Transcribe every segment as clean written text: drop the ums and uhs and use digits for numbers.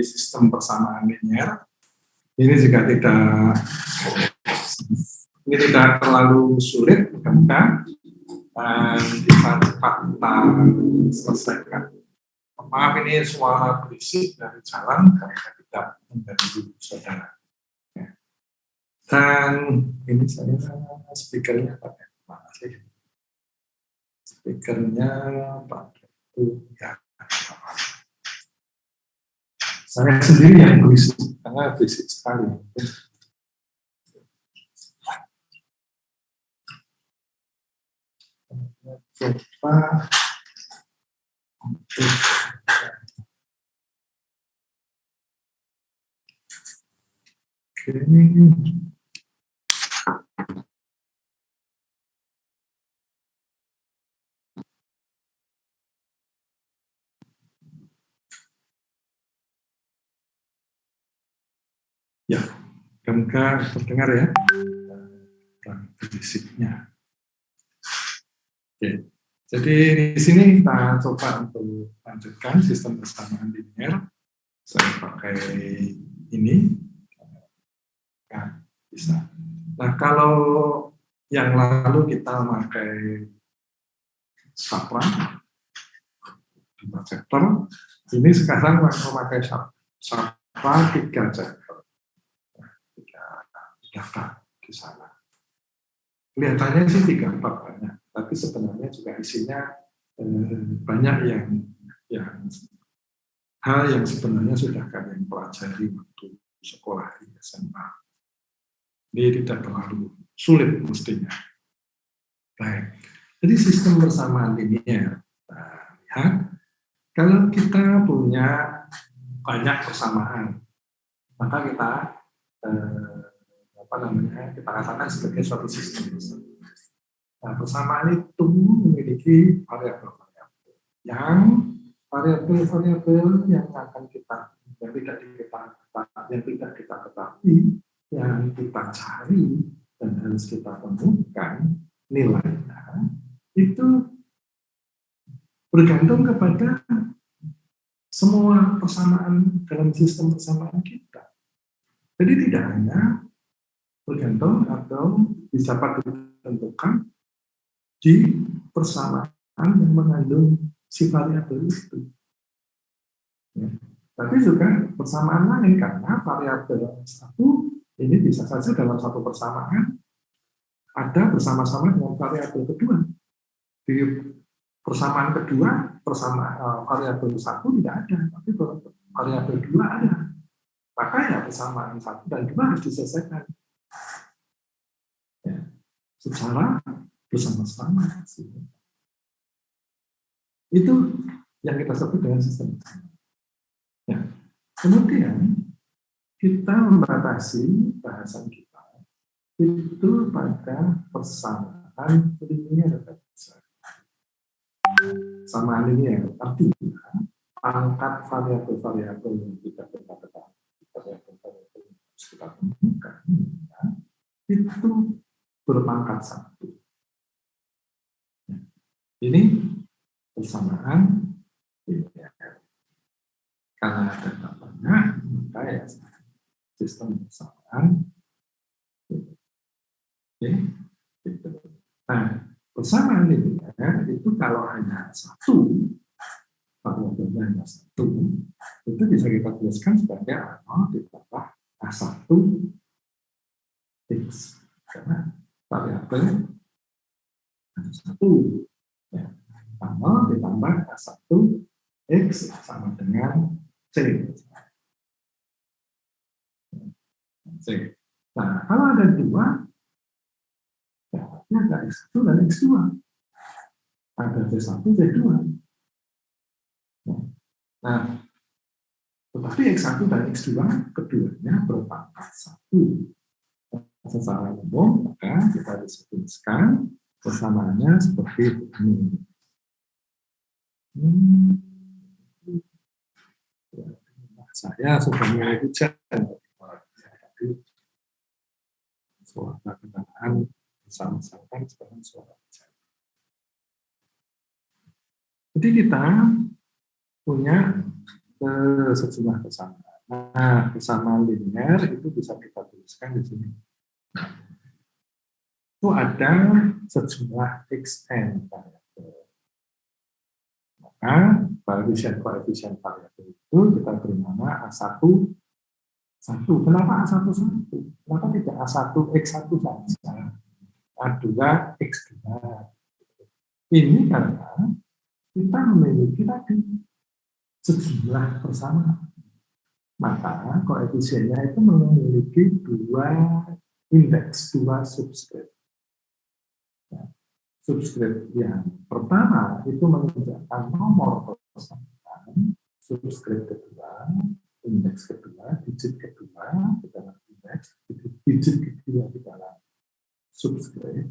sistem persamaan linear. Ini juga tidak terlalu sulit, mudah-mudahan, dan bisa cepat kita selesaikan. Maaf, ini suara berisik dari jalan karena tidak mengganggu saudara. Dan ini saya speakernya pakai mana sih? Speakernya pakai ya. Saya sendiri yang berisik karena berisik sekali. Coba ya, mudah-mudahan terdengar ya berisiknya. Oke. Jadi di sini kita coba untuk lanjutkan sistem persamaan linear. Saya pakai ini, nah, bisa. Nah, kalau yang lalu kita pakai Sapra, chapter, ini sekarang memakai Sapra 3 chapter, 3 daftar di sana. Kelihatannya sih 3 bab banyak, tapi sebenarnya juga isinya banyak yang hal yang sebenarnya sudah kalian pelajari waktu sekolah di SMA. Ini tidak terlalu sulit mestinya. Baik, jadi sistem persamaan linear. Nah, lihat, kalau kita punya banyak persamaan, maka kita kita katakan sebagai suatu sistem. Nah, persamaan itu memiliki variabel-variabel yang variabel-variabel yang akan yang tidak kita ketahui, yang kita cari dan harus kita temukan nilainya itu bergantung kepada semua persamaan dalam sistem persamaan kita. Jadi tidak hanya bergantung atau dapat ditentukan di persamaan yang mengandung si variabel itu. Ya. Tapi juga persamaan lain, karena variabel satu ini bisa saja dalam satu persamaan ada bersama-sama dengan variabel kedua. Di persamaan kedua, variabel satu tidak ada, tapi variabel dua ada. Maka ya persamaan satu dan dua harus diselesaikan ya, secara bersama-sama. Itu yang kita sebut dengan sistem. Ya. Kemudian kita membatasi bahasan kita itu pada persamaan linear. Persamaan linear artinya pangkat variabel-variabel yang kita ketahui, variabel-variabel yang harus kita temukan ya, itu berpangkat satu. Ini persamaan linear. Karena ada banyak, maka ya sistem persamaan. Oke, gitu. Nah, persamaan linear itu kalau hanya satu, variabelnya hanya satu, itu bisa kita tuliskan sebagai A0 ditambah A1 X. Karena variabel hanya satu. Ya. A0 ditambah A1 X sama dengan C. Nah, kalau ada dua, ya, ada X1 dan X2. Ada C1, C2. Nah, tetapi X1 dan X2 keduanya berpangkat 1. Secara umum, maka kita bisa tuliskan persamaannya seperti ini. Saya sudah mulai hujan. Suara kendaraan bersama-sama sekarang suara hujan. Jadi kita punya sejumlah persamaan. Nah, persamaan linear itu bisa kita tuliskan di sini. Itu ada sejumlah xn variabel. Maka koefisien variabel itu kita beri nama A1, 1. Kenapa A1, 1? Kenapa tidak A1, X1 saja? A2, X2. Ini karena kita memiliki tadi sejumlah persamaan. Maka koefisiennya itu memiliki dua indeks, dua subskrip. Subskrip yang pertama itu menunjukkan nomor persamaan, subskrip kedua, indeks kedua, digit kedua di dalam indeks, digit kedua di dalam subskrip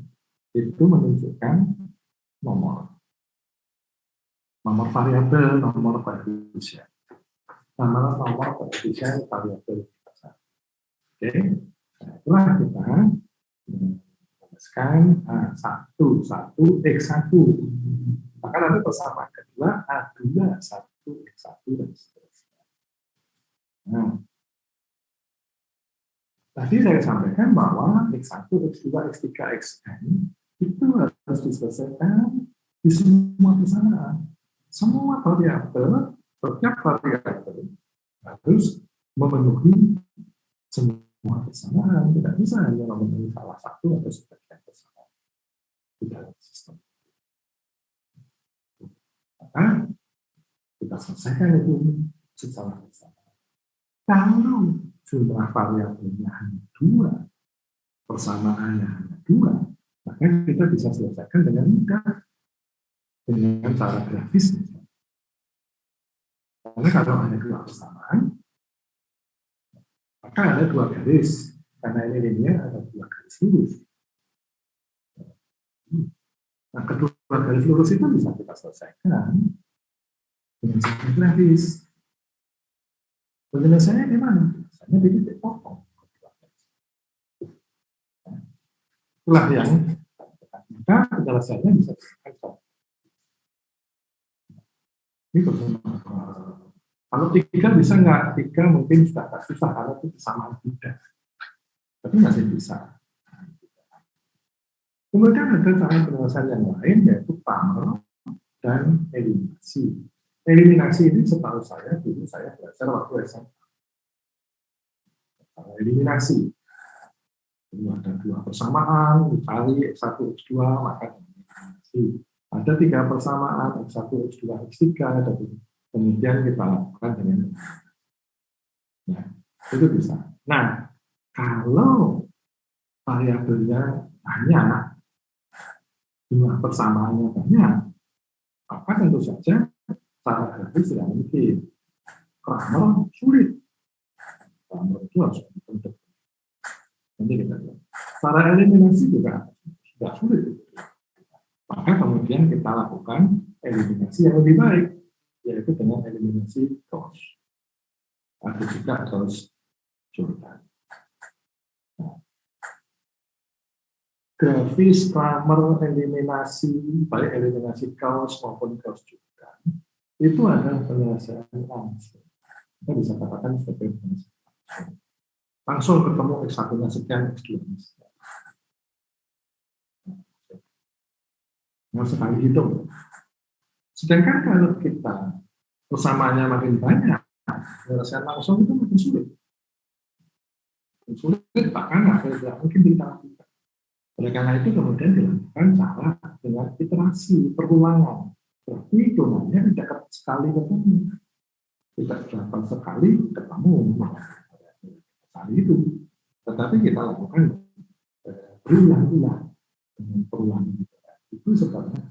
itu menunjukkan nomor variabel, nomor koefisien, nomor koefisien variabel. Oke, nah, itulah kita menuliskan A1, 1, X1. Maka nanti persamaan kedua A2, 1, X1, dan seterusnya. Nah, tadi saya sampaikan bahwa X1, X2, X3, Xn itu harus diselesaikan di semua persamaan. Semua variabel, setiap variabel harus memenuhi semua persamaan. Tidak bisa hanya memenuhi salah satu atau sebagian persamaan di dalam sistem. Maka kita selesaikan itu secara bersama. Kalau jumlah variabelnya hanya 2, persamaannya hanya 2, maka kita bisa selesaikan dengan mudah dengan cara grafis. Karena kalau hanya 2 persamaan, maka ada 2 garis. Karena ini linear, ada 2 garis lurus. Nah, kedua garis lurus itu bisa kita selesaikan dengan cara grafis. Penyelesaiannya di mana? Misalnya di titik potong. Itulah yang maka penyelesaiannya bisa dilakukan. Ini kalau 3 bisa nggak? 3 mungkin sudah agak susah karena itu kesamaan tidak. Tapi masih bisa. Kemudian ada cara penyelesaian yang lain yaitu Cramer dan eliminasi. Eliminasi ini setahu saya dulu saya belajar waktu SMA. Eliminasi. Jadi ada 2 persamaan, dicari X1, X2, maka eliminasi. Ada 3 persamaan, X1, X2, X3, kemudian kita lakukan dengan nah, itu bisa. Nah, kalau variabelnya banyak, jumlah persamaannya banyak, maka tentu saja cara grafis tidak mungkin. Cramer sulit. Cramer itu harus dibentuk. Nanti kita lihat. Cara eliminasi juga tidak sulit. Maka kemudian kita lakukan eliminasi yang lebih baik, yaitu dengan eliminasi Gauss. Atau juga Gauss-Jordan. Grafis Cramer eliminasi, baik eliminasi Gauss maupun Gauss-Jordan, itu adalah penyelesaian langsung. Kita bisa katakan sebagai penyelesaian langsung ketemu X1-nya sekian, X2-nya sekian. Nah, sekali hitung. Sedangkan kalau kita persamaannya makin banyak, penyelesaian langsung itu makin sulit. Makin sulit, bahkan tidak mungkin dilakukan. Oleh karena itu kemudian dilakukan cara dengan iterasi, perulangan. Berarti hitungannya tidak sekali ketemu. Tidak dilakukan sekali ketemu. Sekali itu. Tetapi kita lakukan berulang-ulang dengan perulangan. Itu sebenarnya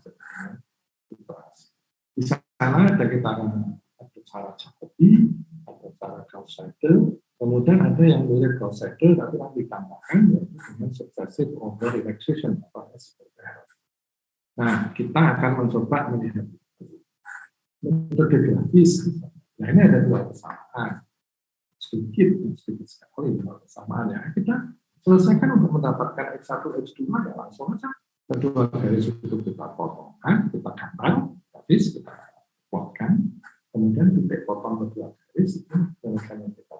iterasi. Di sana ada kita ada cara Jacobi, ada cara Gauss-Seidel, kemudian ada yang mirip Gauss-Seidel tapi yang ditambahkan yaitu dengan successive order relaxation atau SOR. Nah, kita akan mencoba melihat metode grafis. Nah, ini ada 2 persamaan. Sedikit sekali 2 persamaan ya. Kita selesaikan untuk mendapatkan X1, X2 ya langsung aja. Kedua garis itu kita potongkan, kita gambar, grafis, kita potongkan, kemudian titik potong kedua garis itu yang kita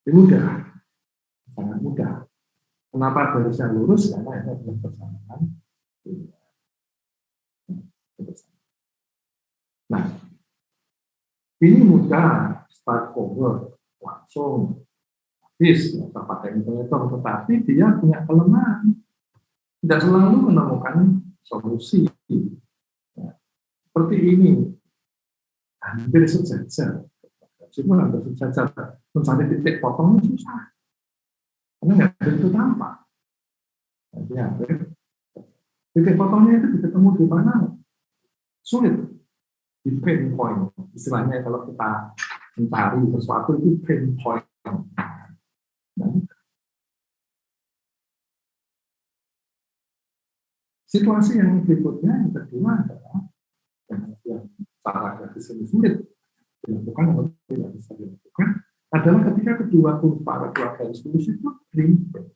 Ini mudah, sangat mudah. Kenapa garisnya lurus? Karena ini adalah persamaan. Nah, ini mudah, start forward, langsung, habis, atau pakai hitung-hitung, tetapi dia punya kelemahan. Tidak selalu menemukan solusi. Ya, seperti ini, hampir sejajar. Meskipun hampir sejajar, mencari titik potongnya susah. Karena nggak ada itu tampak. Jadi hampir titik potongnya itu ketemu di mana? Sulit. Di pain point. Istilahnya kalau kita mencari sesuatu itu pain point. Nah, situasi yang berikutnya yang kedua adalah yang cara gratis ini sulit dilakukan atau tidak bisa dilakukan adalah ketika kedua kurva para dua garis lurus itu berimpit.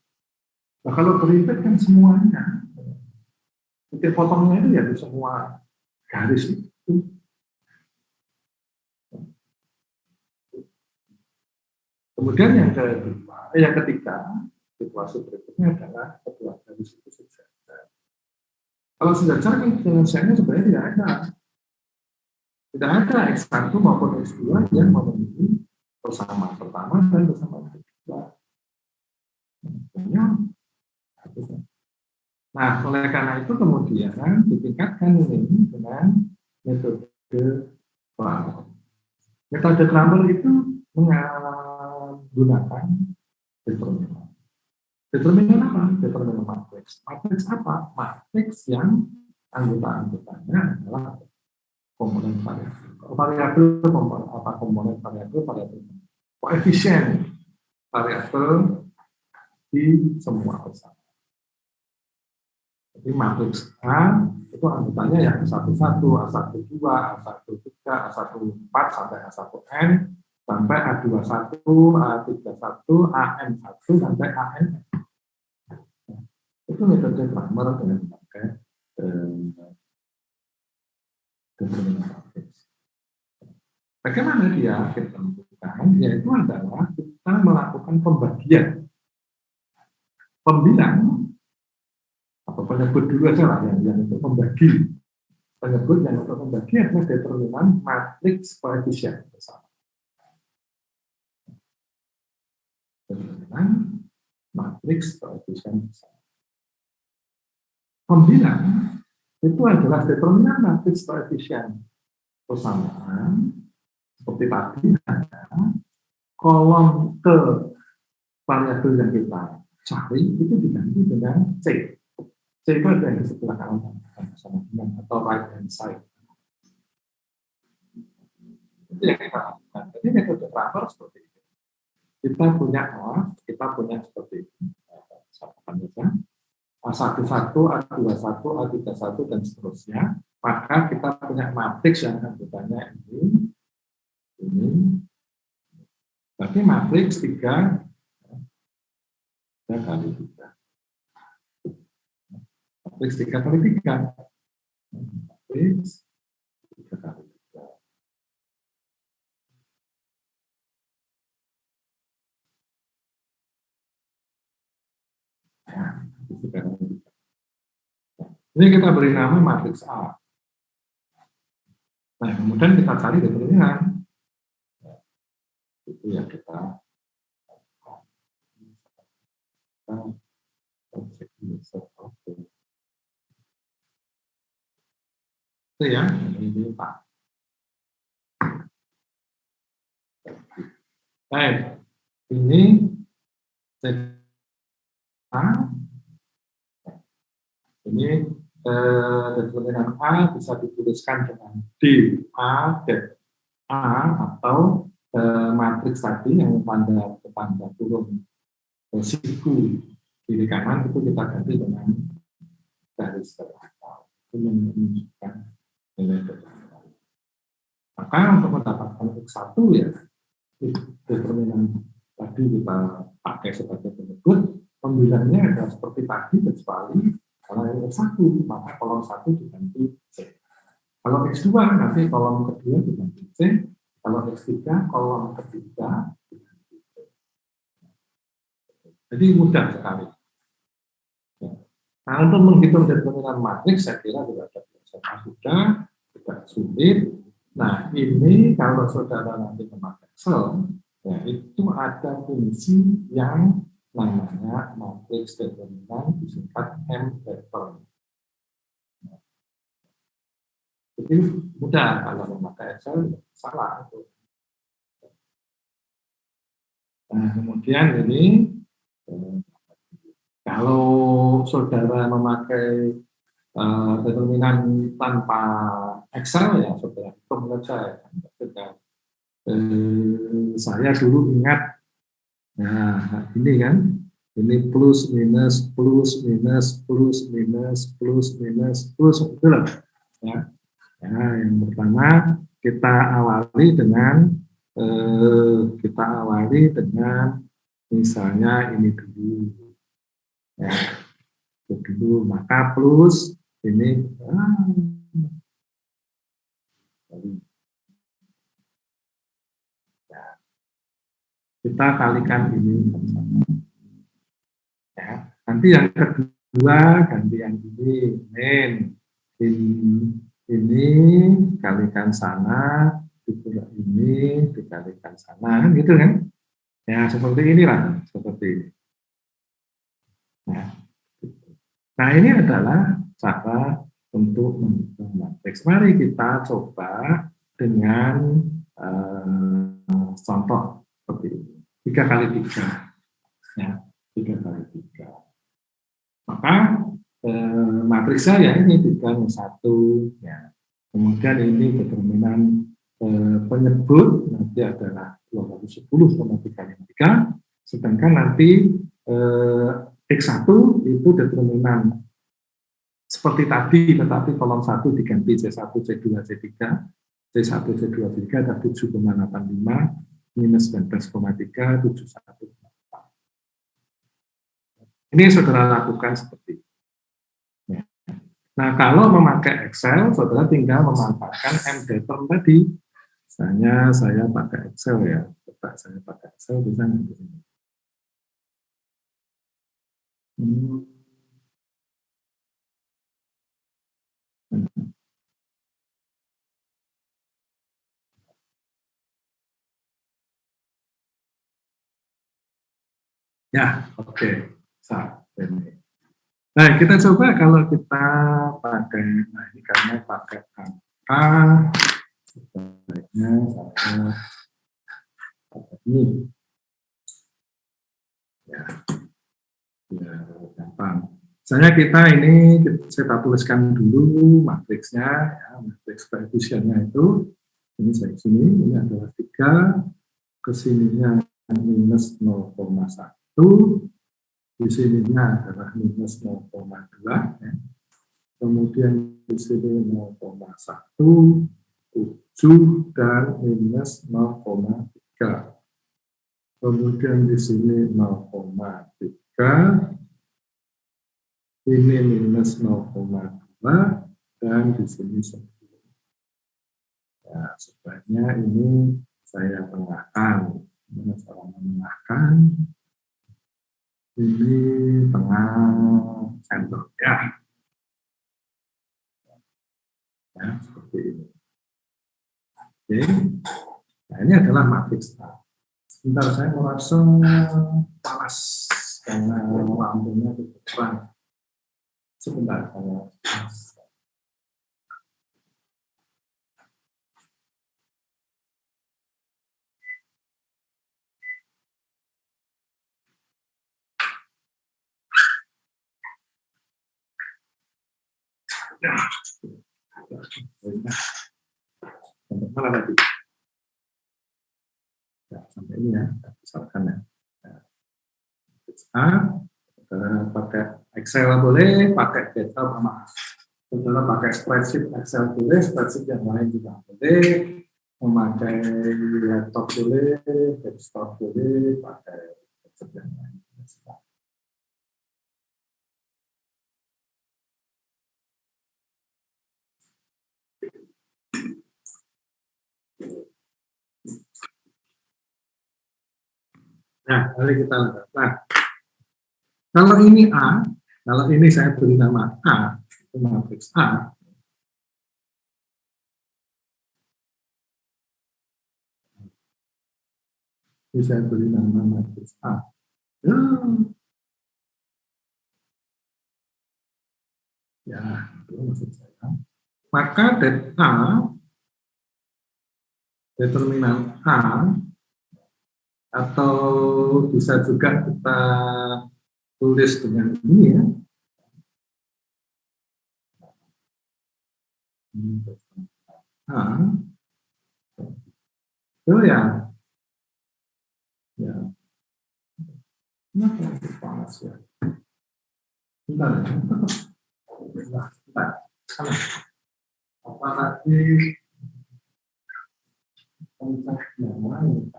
Nah kalau berimpit kan semuanya titik potongnya itu ya di semua garis itu. Kemudian yang ketiga situasi berikutnya adalah kedua garis itu sejajar. Kalau sejajar kan penyelesaiannya sebenarnya tidak ada. Tidak ada X1 maupun X2 yang memenuhi persamaan pertama dan persamaan kedua. Nah, oleh karena itu kemudian ditingkatkan ini dengan metode Cramer. Metode Cramer itu menggunakan determinan. Determinan apa? Determinan matriks. Matriks apa? Matriks yang anggota-anggotanya adalah komponen variabel komponen variabel koefisien variabel di semua persamaan. Jadi matriks A itu anggotanya yang A11, A12, A13, A14 sampai A1N sampai A21, A31, AN1 sampai AN. Itu metode Cramer dengan memakai determinan matriks. Bagaimana dia kita tentukan? Yaitu adalah kita melakukan pembagian pembilang atau penyebut dulu aja lah yang untuk membagi. Penyebut yang untuk membagi adalah determinan matriks koefisien bersama. Determinan matriks koefisien bersama. Pembilang itu adalah determinan matriks koefisien persamaan seperti tadi ada kolom ke variabel yang kita cari itu diganti dengan C. C itu ada yang di sebelah kanan sama dengan atau right hand side. Itu yang kita lakukan. Jadi metode Cramer seperti itu. Kita punya seperti ini. A11, A21, A31 dan seterusnya. Maka kita punya matriks yang anggotanya ini. Berarti matriks 3 kali 3. Matriks 3 kali 3. Matriks 3 kali 3. Ini kita beri nama matriks A. Nah, kemudian kita cari determinan. Itu yang kita itu ya, ini Pak. Baik, ini ini determinan A bisa dituliskan dengan D, A, D, A atau matriks tadi yang tanda kurung siku kiri kanan itu kita ganti dengan garis vertikal. Itu menunjukkan nilai determinan. Maka untuk mendapatkan X1 ya determinan tadi kita pakai sebagai penyebut, pembilangnya adalah seperti tadi kecuali kalau yang X1 maka kolom 1 diganti C. Kalau X2 nanti kolom kedua diganti C. Kalau X3 kolom ketiga diganti C. Jadi mudah sekali. Ya. Nah, untuk menghitung determinan matriks, saya kira tidak ada proses sudah, tidak sulit. Nah, ini kalau saudara nanti memakai Excel, ya itu ada fungsi yang namanya matriks determinan disingkat M-deter. Jadi mudah kalau memakai Excel, salah. Nah, kemudian ini kalau saudara memakai determinan tanpa Excel ya saudara hitung saja. Saya dulu ingat, nah ini kan, ini plus minus plus minus plus minus plus minus plus itu loh. Ya. Ya, yang pertama kita awali dengan misalnya ini dulu. Ya, itu dulu, maka plus ini ya, kita kalikan ini ya. Nanti yang kedua ganti yang ini min ini kalikan sana dikurangi ini dikalikan sana gitu kan ya, seperti inilah, seperti ini. Nah ini adalah cara untuk menghitung matriks. Mari kita coba dengan contoh seperti ini. 3 kali 3. Ya, 3 kali 3. Maka matriks saya ini 3 1. Ya. Kemudian ini determinan penyebut nanti adalah 210,353. Sedangkan nanti X1 itu determinan seperti tadi, tetapi kolom 1 diganti C1, C2, C3, C1, C2, C3 ada 7,85, minus 19,3, 71. Ini saudara lakukan seperti ini. Nah, kalau memakai Excel, saudara tinggal memanfaatkan M-deter tadi. Misalnya saya pakai Excel ya, coba saya pakai Excel bisa nggak? Ya, oke. Nah, kita coba kalau kita pakai, nah ini karena pakai angka, sebaiknya saya pakai ini. Ya, biar gampang. Misalnya kita ini, saya tuliskan dulu matriksnya, ya, matriks koefisiennya itu, ini saya sini, ini adalah 3, kesininya minus 0,1, di sininya adalah minus 0,2, ya. Kemudian di sini 0,1, 7, dan minus 0,3. Kemudian di sini 0,3, ini minus 0,2, dan di sini 10. Ya, sebaiknya ini saya tengahkan. Ini cara menengahkan. Ini tengah center ya. Ya, seperti ini. Oke. Nah, ini adalah matriks A. Sebentar, saya merasa panas karena lampunya cukup terang. Sebentar, saya panas. Ya, sampai mana tadi? Ya, sampai ini ya, misalkan ya. A, pakai Excel boleh, pakai data sama saudara pakai spreadsheet Excel boleh, spreadsheet yang lain juga boleh, memakai laptop boleh, desktop boleh, pakai spreadsheet yang lain. Nah, mari kita lihat. Nah, Kalau ini A, kalau ini saya beri nama A, itu matriks A, ini saya beri nama matriks A. Ya, itu maksud saya. Maka determinan A, atau bisa juga kita tulis dengan ini ya. A, itu ya, kenapa panas ya? Bentar ya, bentar. Apa tadi konsepnya lain?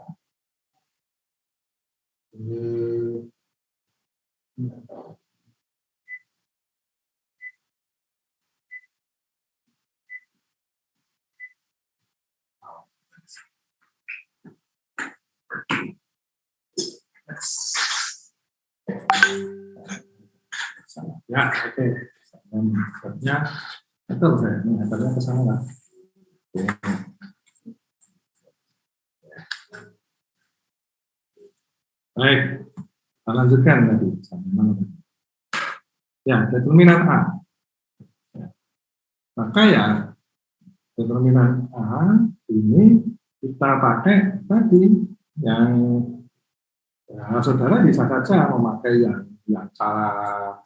Ya, oke. Maksudnya betul saya mengajarnya ke sana. Baik, kita lanjutkan tadi. Ya, determinan A. Maka ya, determinan A ini kita pakai tadi yang ya, saudara bisa saja memakai yang cara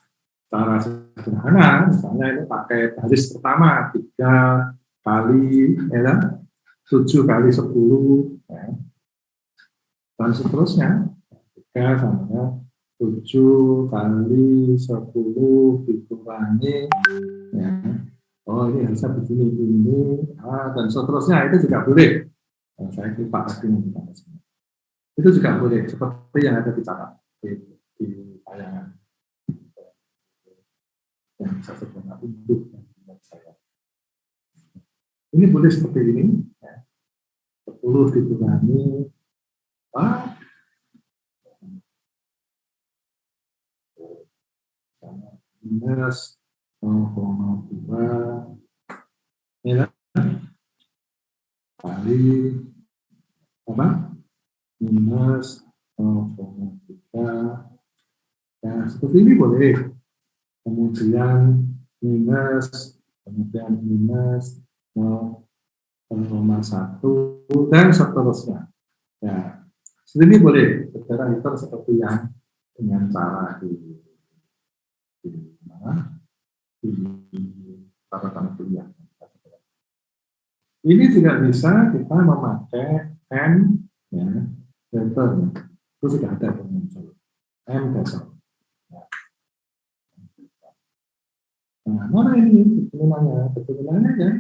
sederhana, misalnya ini pakai baris pertama 3 kali ya, 7 kali 10 ya, dan seterusnya 3 sama 7 kali 10 dikurangi ya. Oh ini harusnya begini ini dan seterusnya itu juga boleh. Nah, saya lupa tadi itu juga boleh seperti yang ada di catat di tayangan. Yang bisa sederhana untuk saya. Ini boleh seperti ini, ya. 10 dikurangi minus 0,2 ya, kali apa? Minus 0,3 ya, seperti ini boleh. Kemudian minus 0,1 dan seterusnya. Ya, ini boleh secara hitung seperti yang dengan cara di catatan kuliah. Ini juga bisa kita memakai M ya, vector. Itu sudah ada muncul M vector. Nah, mana ini determinannya? Determinannya ya.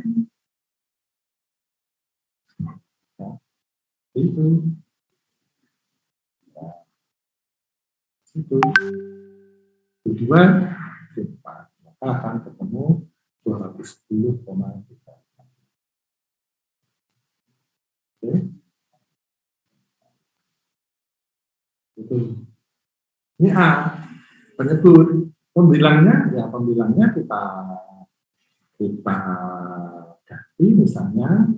Nah, itu. Nah, itu. Kedua, maka akan ketemu 210,3. Oke. Itu. Ini A, penyebut. Pembilangnya kita ganti misalnya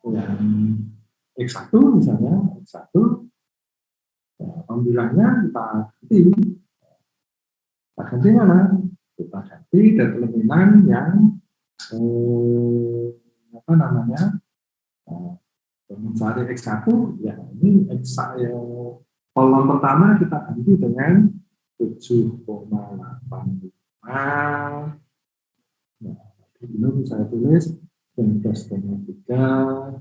yang X1 misalnya X1 ya, pembilangnya kita ganti mana? Kita ganti determinan yang apa namanya mencari X1 ya ini X1 kolom pertama kita ganti dengan 7,85. Nah, belum saya tulis 19,3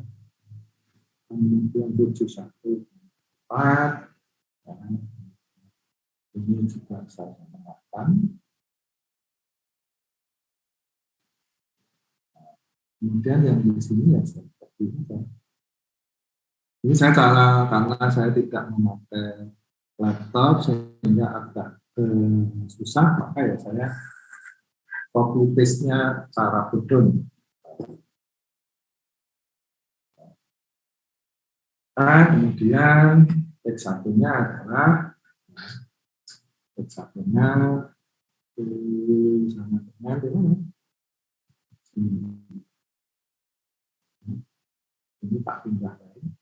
kemudian 7,14 ini juga saya tambahkan. Kemudian yang di sini ya seperti ini. Ini saya karena saya tidak memakai laptop sehingga agak susah, maka ya saya copy paste-nya cara bodon. Nah, kemudian X1-nya adalah X1-nya sama dengan di mana? Ini tak pindah lagi.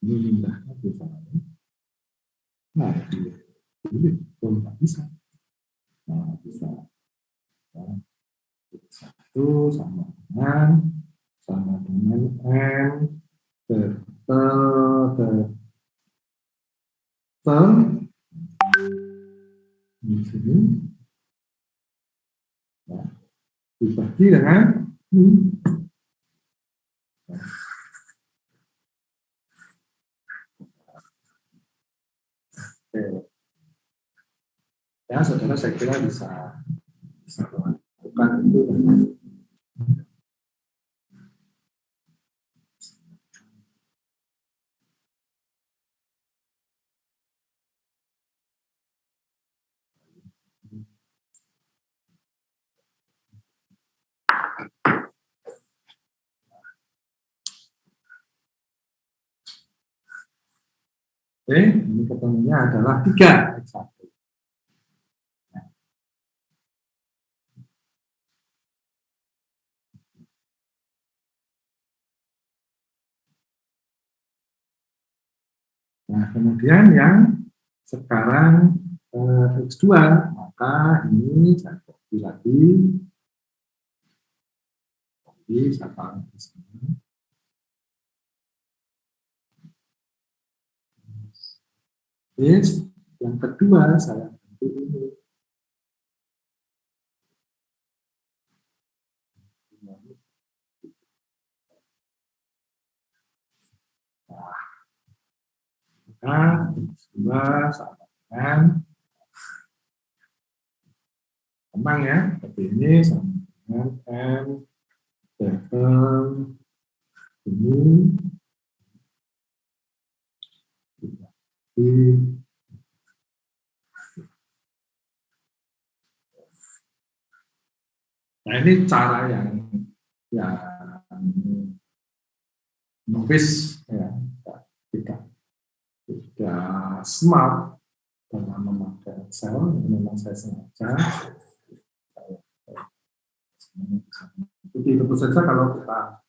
Ini pindahnya di sana. Nah, ini belum tak bisa. Nah, bisa. Nah, satu sama dengan M di sini. Nah, dibagi dengan ini. Ya, saudara saya kira bisa melakukan itu. Oke, ini ketemunya adalah 3 X1. Nah, kemudian yang sekarang X2, maka ini saya copy lagi. Copy, saya taruh di sini. Yes, yang kedua saya ganti ini. Nah, X2 sama dengan kembang ya, seperti ini sama dengan M double ini di. Nah, ini cara yang novice ya, tidak smart dalam memakai Excel. Memang saya sengaja. Jadi tentu saja kalau kita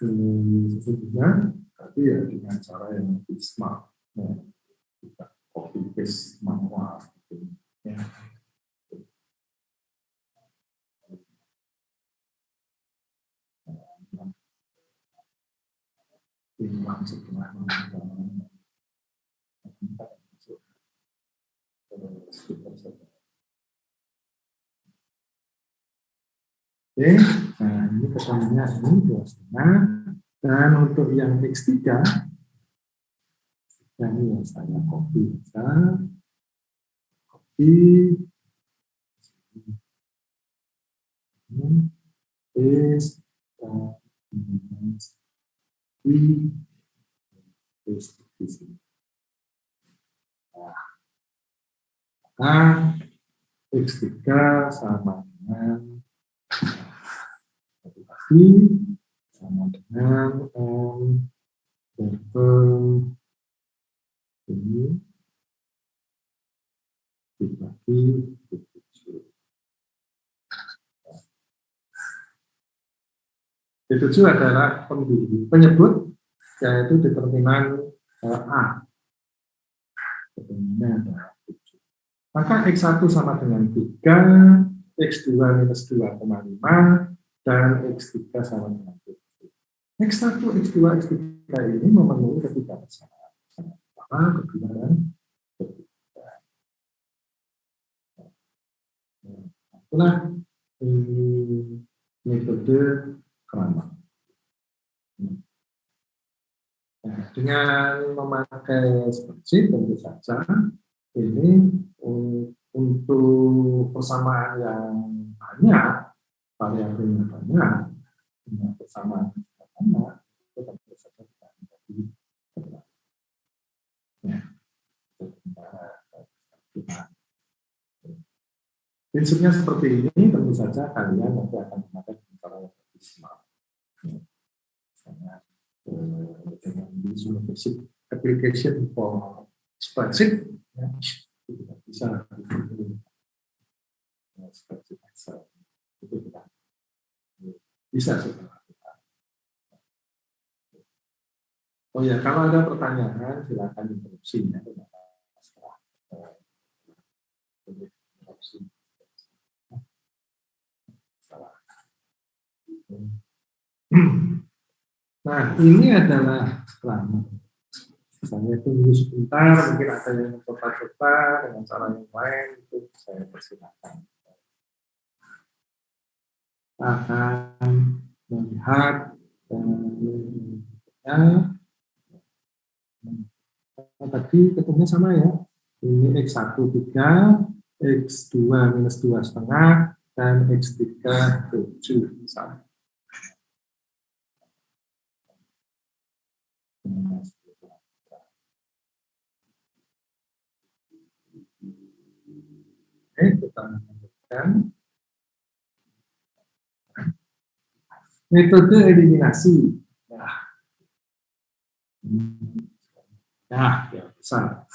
sesungguhnya, tapi ya dengan cara yang lebih smart, ya, kita copy paste manual, gitu, ya. Oke, nah ini ketemunya ini 2,5, dan untuk yang X3, ini yang saya copy, paste, di sini. Nah, X3 sama dengan sama dengan ini dibagi 7. D7 adalah penyebut, yaitu determinan A. Determinannya adalah 7. Maka X1 sama dengan 3, X2 minus 2,5, dan X3 sama dengan 7. X1, X2, X3 ini memenuhi ketiga persyarat. Pertama, kedua, dan ketiga. Itulah metode Kramer. Nah, dengan memakai spreadsheet tentu saja ini untuk persamaan yang banyak, variabelnya banyak, dengan persamaan yang banyak, itu tentu saja kita menjadi ya. Prinsipnya seperti ini, tentu saja kalian nanti akan memakai cara yang lebih smart. Misalnya dengan Visual Basic application for spreadsheet, ya, kita bisa spreadsheet Excel itu kita bisa setelah kita. Oh ya, kalau ada pertanyaan silakan interupsi ya. Nah, ini adalah lama. Misalnya tunggu sebentar, mungkin ada yang coba-coba dengan cara yang lain, itu saya persilakan. Akan melihat tadi ketemunya sama ya. Ini X1 3, X2 minus 2,5, dan X3 7 misalnya. Oke, kita lanjutkan. Metode eliminasi. Nah, ya besar.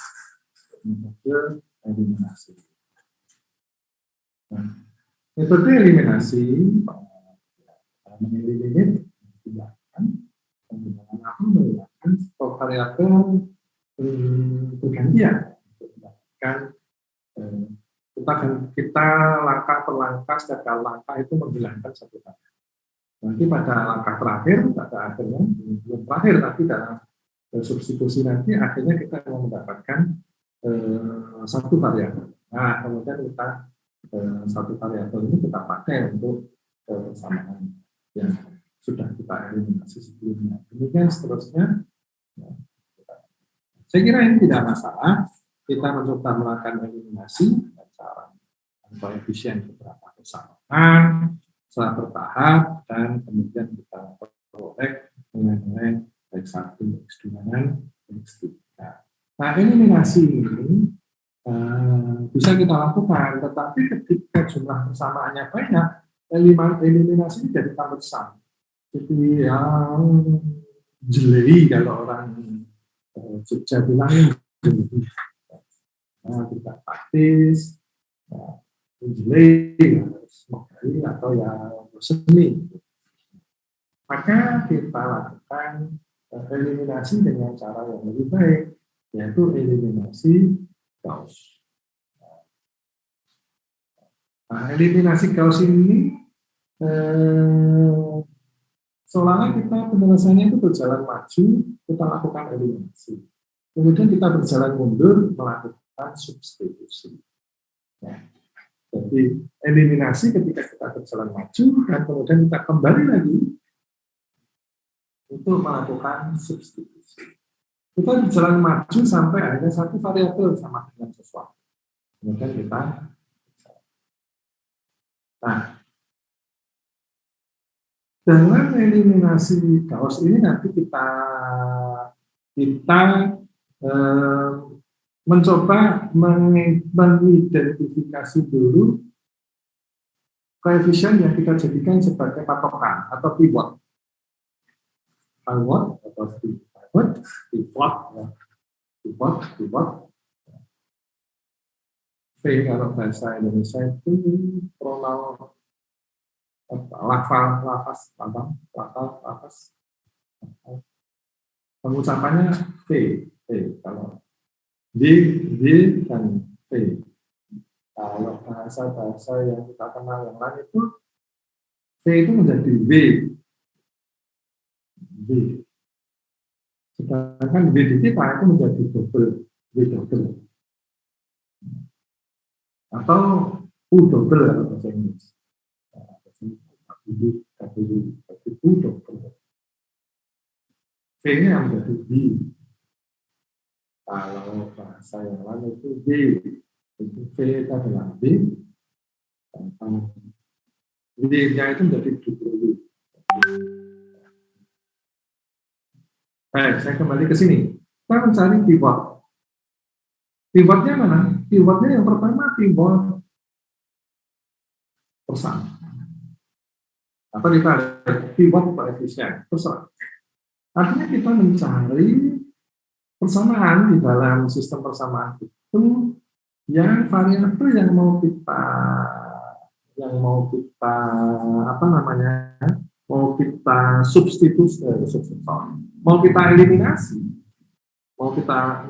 Metode eliminasi. Nah, metode eliminasi mengeliminir penggunaan apa menggunakan stok variabel bergantian untuk mendapatkan kita langkah per langkah setiap langkah itu menghilangkan satu variabel. Nanti pada langkah terakhir, pada akhirnya belum terakhir tapi dalam substitusi nanti akhirnya kita akan mendapatkan satu variabel. Nah, kemudian kita satu variabel ini kita pakai untuk persamaan yang sudah kita eliminasi sebelumnya. Demikian seterusnya. Saya kira ini tidak masalah. Kita mencoba melakukan eliminasi dengan cara koefisien beberapa persamaan secara bertahap dan kemudian kita peroleh nilai X1, X2, dan X3. Nah, eliminasi ini bisa kita lakukan, tetapi ketika jumlah persamaannya banyak, eliminasi jadi tambah besar. Jadi yang jelek kalau orang Jogja bilang jelek. Nah, tidak praktis, jelek, atau yang seni. Maka kita lakukan eliminasi dengan cara yang lebih baik, yaitu eliminasi Gauss. Nah, eliminasi Gauss ini selama kita penyelesaiannya itu berjalan maju, kita lakukan eliminasi. Kemudian kita berjalan mundur, melakukan substitusi. Ya. Jadi eliminasi ketika kita berjalan maju, dan kemudian kita kembali lagi untuk melakukan substitusi. Kita berjalan maju sampai akhirnya satu variabel sama dengan sesuatu. Kemudian kita, nah, dengan eliminasi Gauss ini nanti kita mencoba mengidentifikasi dulu koefisien yang kita jadikan sebagai patokan atau pivot. Pivot atau pivot. V kalau bahasa Indonesia itu pronoun lafaz. Pengucapannya V kalau D dan V. Kalau bahasa yang kita kenal yang lain itu V itu menjadi W. Sedangkan W di kita itu menjadi double, W double. Atau U double kalau bahasa Inggris. U double. V-nya menjadi B. Kalau bahasa yang lain itu B. Itu V itu adalah B. W-nya itu menjadi W. Baik, saya kembali ke sini. Kita mencari pivot. Pivotnya mana? Pivotnya yang pertama pivot persamaan. Atau kita pivot koefisien. Terserah. Artinya kita mencari persamaan di dalam sistem persamaan itu yang variabel yang mau kita apa namanya, mau kita substitusi, mau kita eliminasi, mau kita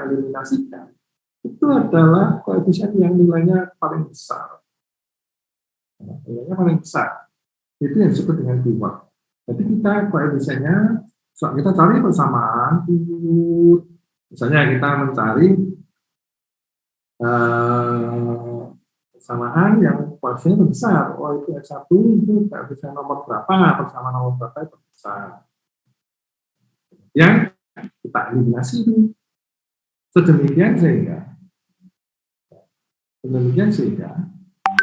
eliminasikan, itu adalah koefisien yang nilainya paling besar. Nilainya paling besar. Itu yang disebut dengan pivot. Jadi kita koefisiennya, kita cari persamaan, misalnya kita mencari persamaan yang koefisiennya besar. Oh, itu X1 itu koefisien nomor berapa, persamaan nomor berapa itu besar. Yang kita eliminasi itu sedemikian sehingga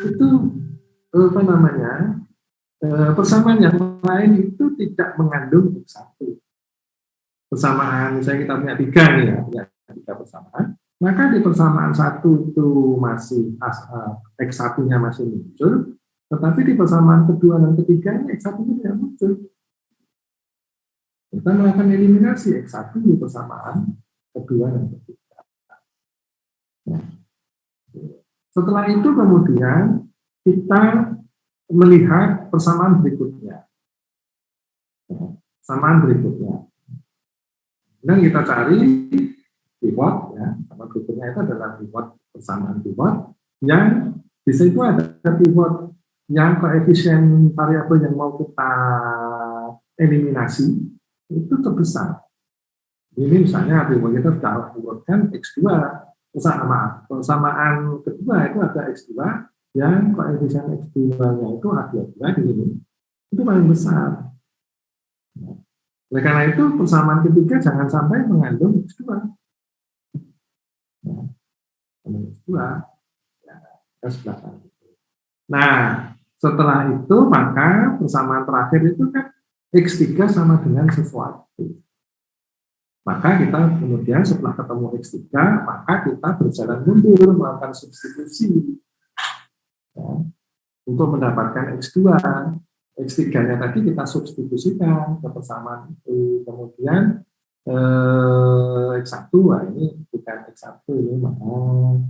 itu apa namanya, persamaan yang lain itu tidak mengandung X1. Persamaan, misalnya kita punya 3 nih ya, punya 3 persamaan, maka di persamaan 1 itu masih X1-nya masih muncul, tetapi di persamaan kedua dan ketiga ini X1-nya tidak muncul. Kita melakukan eliminasi X1 di persamaan kedua dan ketiga. Nah, setelah itu kemudian kita melihat persamaan berikutnya. Dan kita cari pivot, ya. Sama berikutnya itu adalah pivot, persamaan pivot yang di situ ada pivot yang koefisien variabel yang mau kita eliminasi itu terbesar. Ini misalnya pivot kita sudah pivotkan X2, persamaan kedua itu ada X2 yang koefisien X2-nya itu A22 di sini itu paling besar. Oleh karena itu persamaan ketiga jangan sampai mengandung X2. X2 ya, nah, setelah itu maka persamaan terakhir itu kan X3 sama dengan sesuatu. Maka kita kemudian setelah ketemu X3, maka kita berjalan mundur melakukan substitusi ya, untuk mendapatkan X2. X3-nya tadi kita substitusikan ke persamaan itu. Kemudian X1, wah ini bukan X1, ini maaf.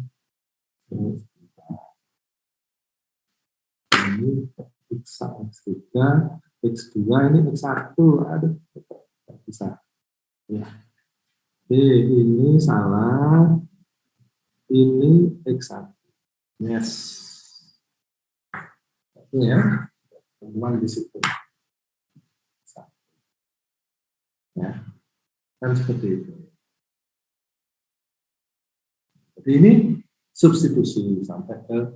Ini X3, X2, ini X1, aduh, tidak bisa. Ya. Ini salah, ini X1. Yes. Ini ya. Temuan di situ. Ya, kan seperti itu. Jadi ini substitusi sampai ke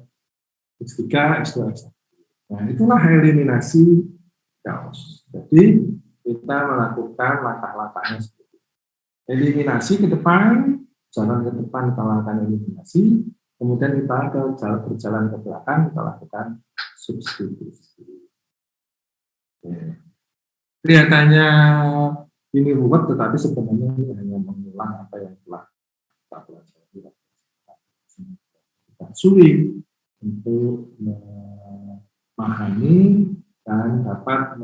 X3, X2, X1. Nah, itulah eliminasi Gauss. Jadi kita melakukan langkah-langkahnya seperti itu. Eliminasi ke depan, jalan ke depan kita lakukan eliminasi, kemudian kita berjalan ke belakang kita lakukan substitusi. Kelihatannya ini ruwet, tetapi sebenarnya ini hanya mengulang apa yang telah kita pelajari. Tidak sulit untuk memahami dan dapat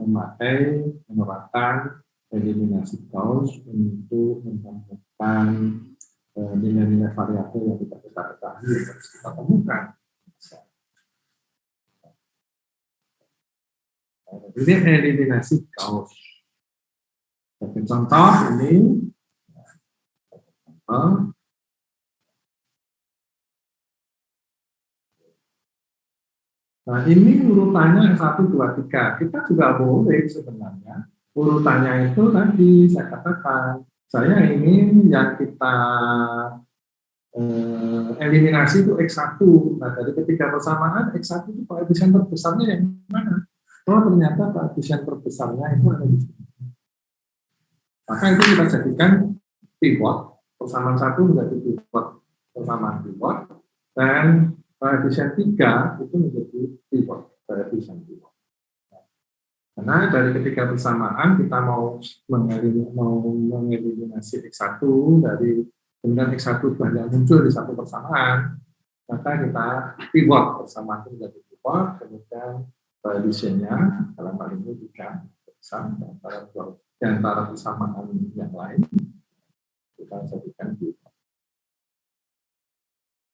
menerapkan eliminasi Gauss untuk menemukan nilai-nilai variabel yang tidak kita ketahui yang harus kita temukan. Ini eliminasi Gauss. Sebagai contoh ini, nah ini urutannya 1, 2, 3. Kita juga boleh sebenarnya urutannya itu tadi saya katakan, saya ingin yang kita eliminasi itu X1. Nah dari ketiga persamaan X1 itu koefisien terbesarnya yang mana? Oh ternyata koefisien terbesarnya itu ada di sini. Maka itu kita jadikan pivot, persamaan 1 menjadi pivot, persamaan pivot, dan koefisien 3 itu menjadi pivot, koefisien pivot. Karena dari ketiga persamaan kita mau mengeliminasi X1 dari kemudian X1 banyak muncul di satu persamaan, maka kita pivot, persamaan itu menjadi pivot, kemudian koefisiennya dalam hal ini 3 sama antara persamaan yang lain kita jadikan pivot.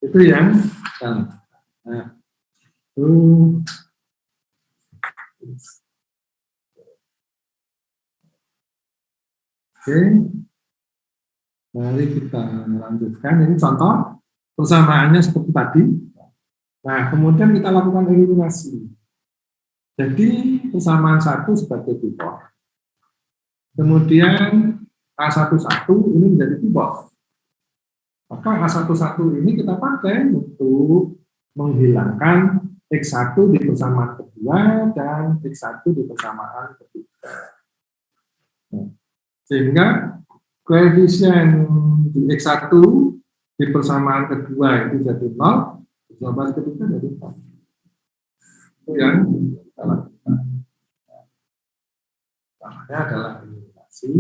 Itu yang nah, itu oke, mari kita lanjutkan. Ini contoh persamaannya seperti tadi. Nah, kemudian kita lakukan eliminasi. Jadi persamaan 1 sebagai pivot. Kemudian A11 ini menjadi pivot. Maka A11 ini kita pakai untuk menghilangkan X1 di persamaan kedua dan X1 di persamaan ketiga. Sehingga koefisien di X1 di persamaan kedua itu jadi 0, persamaan ketiga jadi 0. Itu yang kita lakukan. Namanya adalah eliminasi.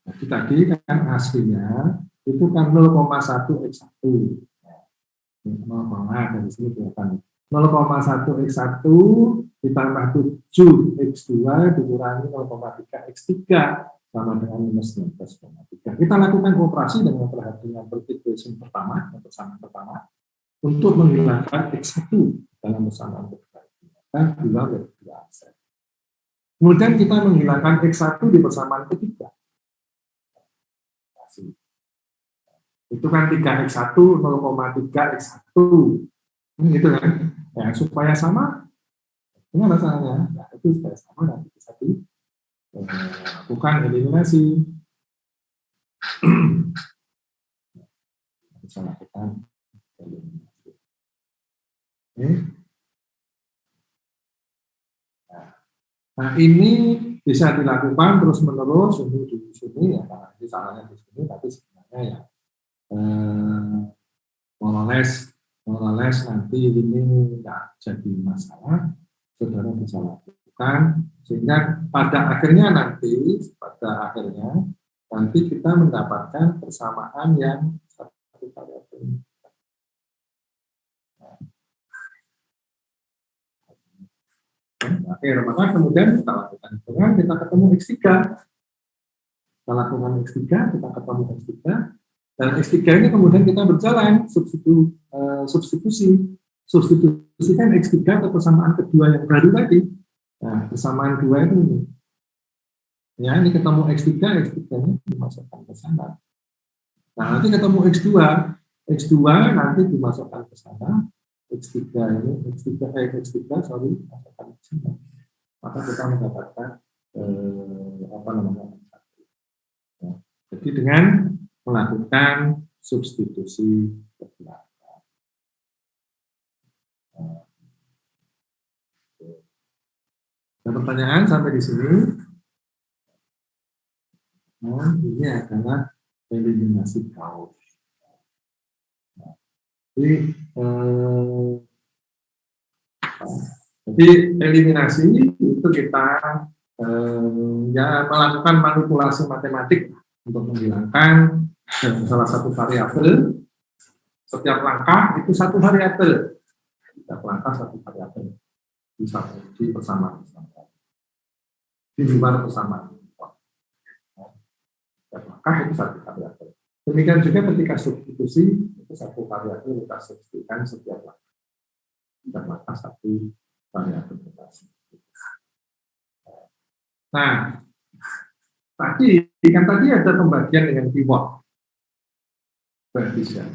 Jadi tadi kan aslinya itu kan 0,1 X1. 0, dari sini kelihatan 0,1 X1 ditambah 7 X2 dikurangi 0,3 X3 sama dengan minus 19,3. Kita lakukan operasi dengan perhatian multiplication pertama, yang persamaan pertama, untuk menghilangkan X1 dalam persamaan kedua. Dan 2 dari 2 aset. Kemudian kita menghilangkan X1 di persamaan ketiga. Itu kan 3X1, 0,3X1. Gitu kan. Ya, supaya sama, ini masalahnya. Nah, itu supaya sama, nanti bisa lakukan eliminasi. Bisa lakukan eliminasi. Oke. Nah, ini bisa dilakukan terus-menerus di sini, ya, karena ini salahnya di sini, tapi sebenarnya ya Morales nanti ini tidak jadi masalah, saudara bisa lakukan sehingga pada akhirnya nanti kita mendapatkan persamaan yang satu variabel. Akhir maka kemudian kita lakukan hitungan, kita ketemu X3. Kita lakukan X3, kita ketemu X3. Dan X3 ini kemudian kita berjalan substitusikan X3 ke persamaan kedua yang baru tadi. Nah, persamaan 2 itu ini. Ya, ini ketemu X3 ini dimasukkan ke sana. Nah, nanti ketemu X2 nanti dimasukkan ke sana. X3 masukkan ke sana. Maka kita mendapatkan Ya, jadi dengan melakukan substitusi kebelakang. Ada pertanyaan sampai di sini? Nah, ini adalah eliminasi Gauss. Jadi eliminasi itu kita melakukan manipulasi matematik untuk menghilangkan salah satu variabel. Setiap langkah itu satu variabel. Setiap langkah satu variabel. Bisa di persamaan. Di luar persamaan. Setiap langkah itu satu variabel. Demikian juga ketika substitusi itu satu variabel kita substitusikan setiap langkah. Setiap langkah satu variabel kita substitusi. Nah, tadi ada pembagian dengan pivot koefisien.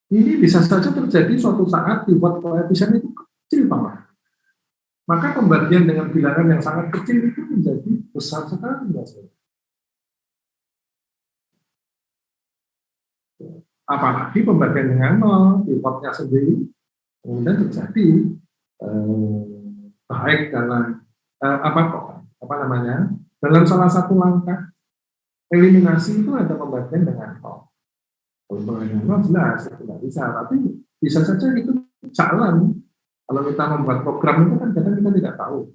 Ini bisa saja terjadi suatu saat pivot koefisien itu kecil banget. Maka pembagian dengan bilangan yang sangat kecil itu menjadi besar sekali. Apalagi pembagian dengan 0, pivotnya sendiri, kemudian terjadi baik dalam dalam salah satu langkah eliminasi itu ada pembagian dengan 0. Kalau pembagian 0 jelas tidak bisa, tapi bisa saja itu jalan. Kalau kita membuat program itu kan kadang kita tidak tahu,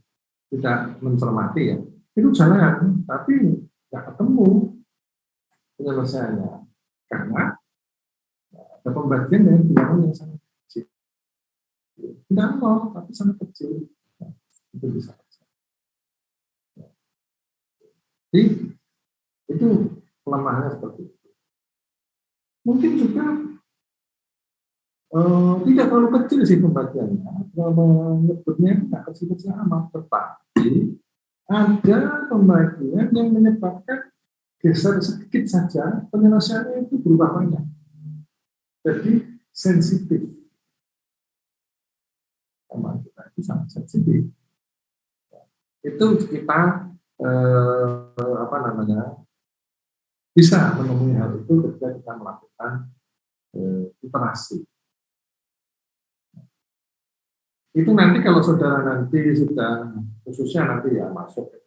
tidak mencermati ya. Itu jalan, tapi tidak ketemu penyelesaiannya karena ada pembagian dengan bilangan yang sangat kecil. Tidak 0, tapi sangat kecil. Itu bisa. Jadi itu kelemahannya seperti itu. Mungkin juga tidak terlalu kecil sih pembagiannya, kalau menyebutnya nggak kecil-kecil amat, tetapi ada pembagian yang menyebabkan geser sedikit saja penyelesaiannya itu berubah banyak. Jadi sensitif, sama kita itu sangat sensitif. Itu kita bisa menemui hal itu ketika kita melakukan iterasi. Itu nanti kalau saudara nanti sudah, khususnya nanti ya masuk ke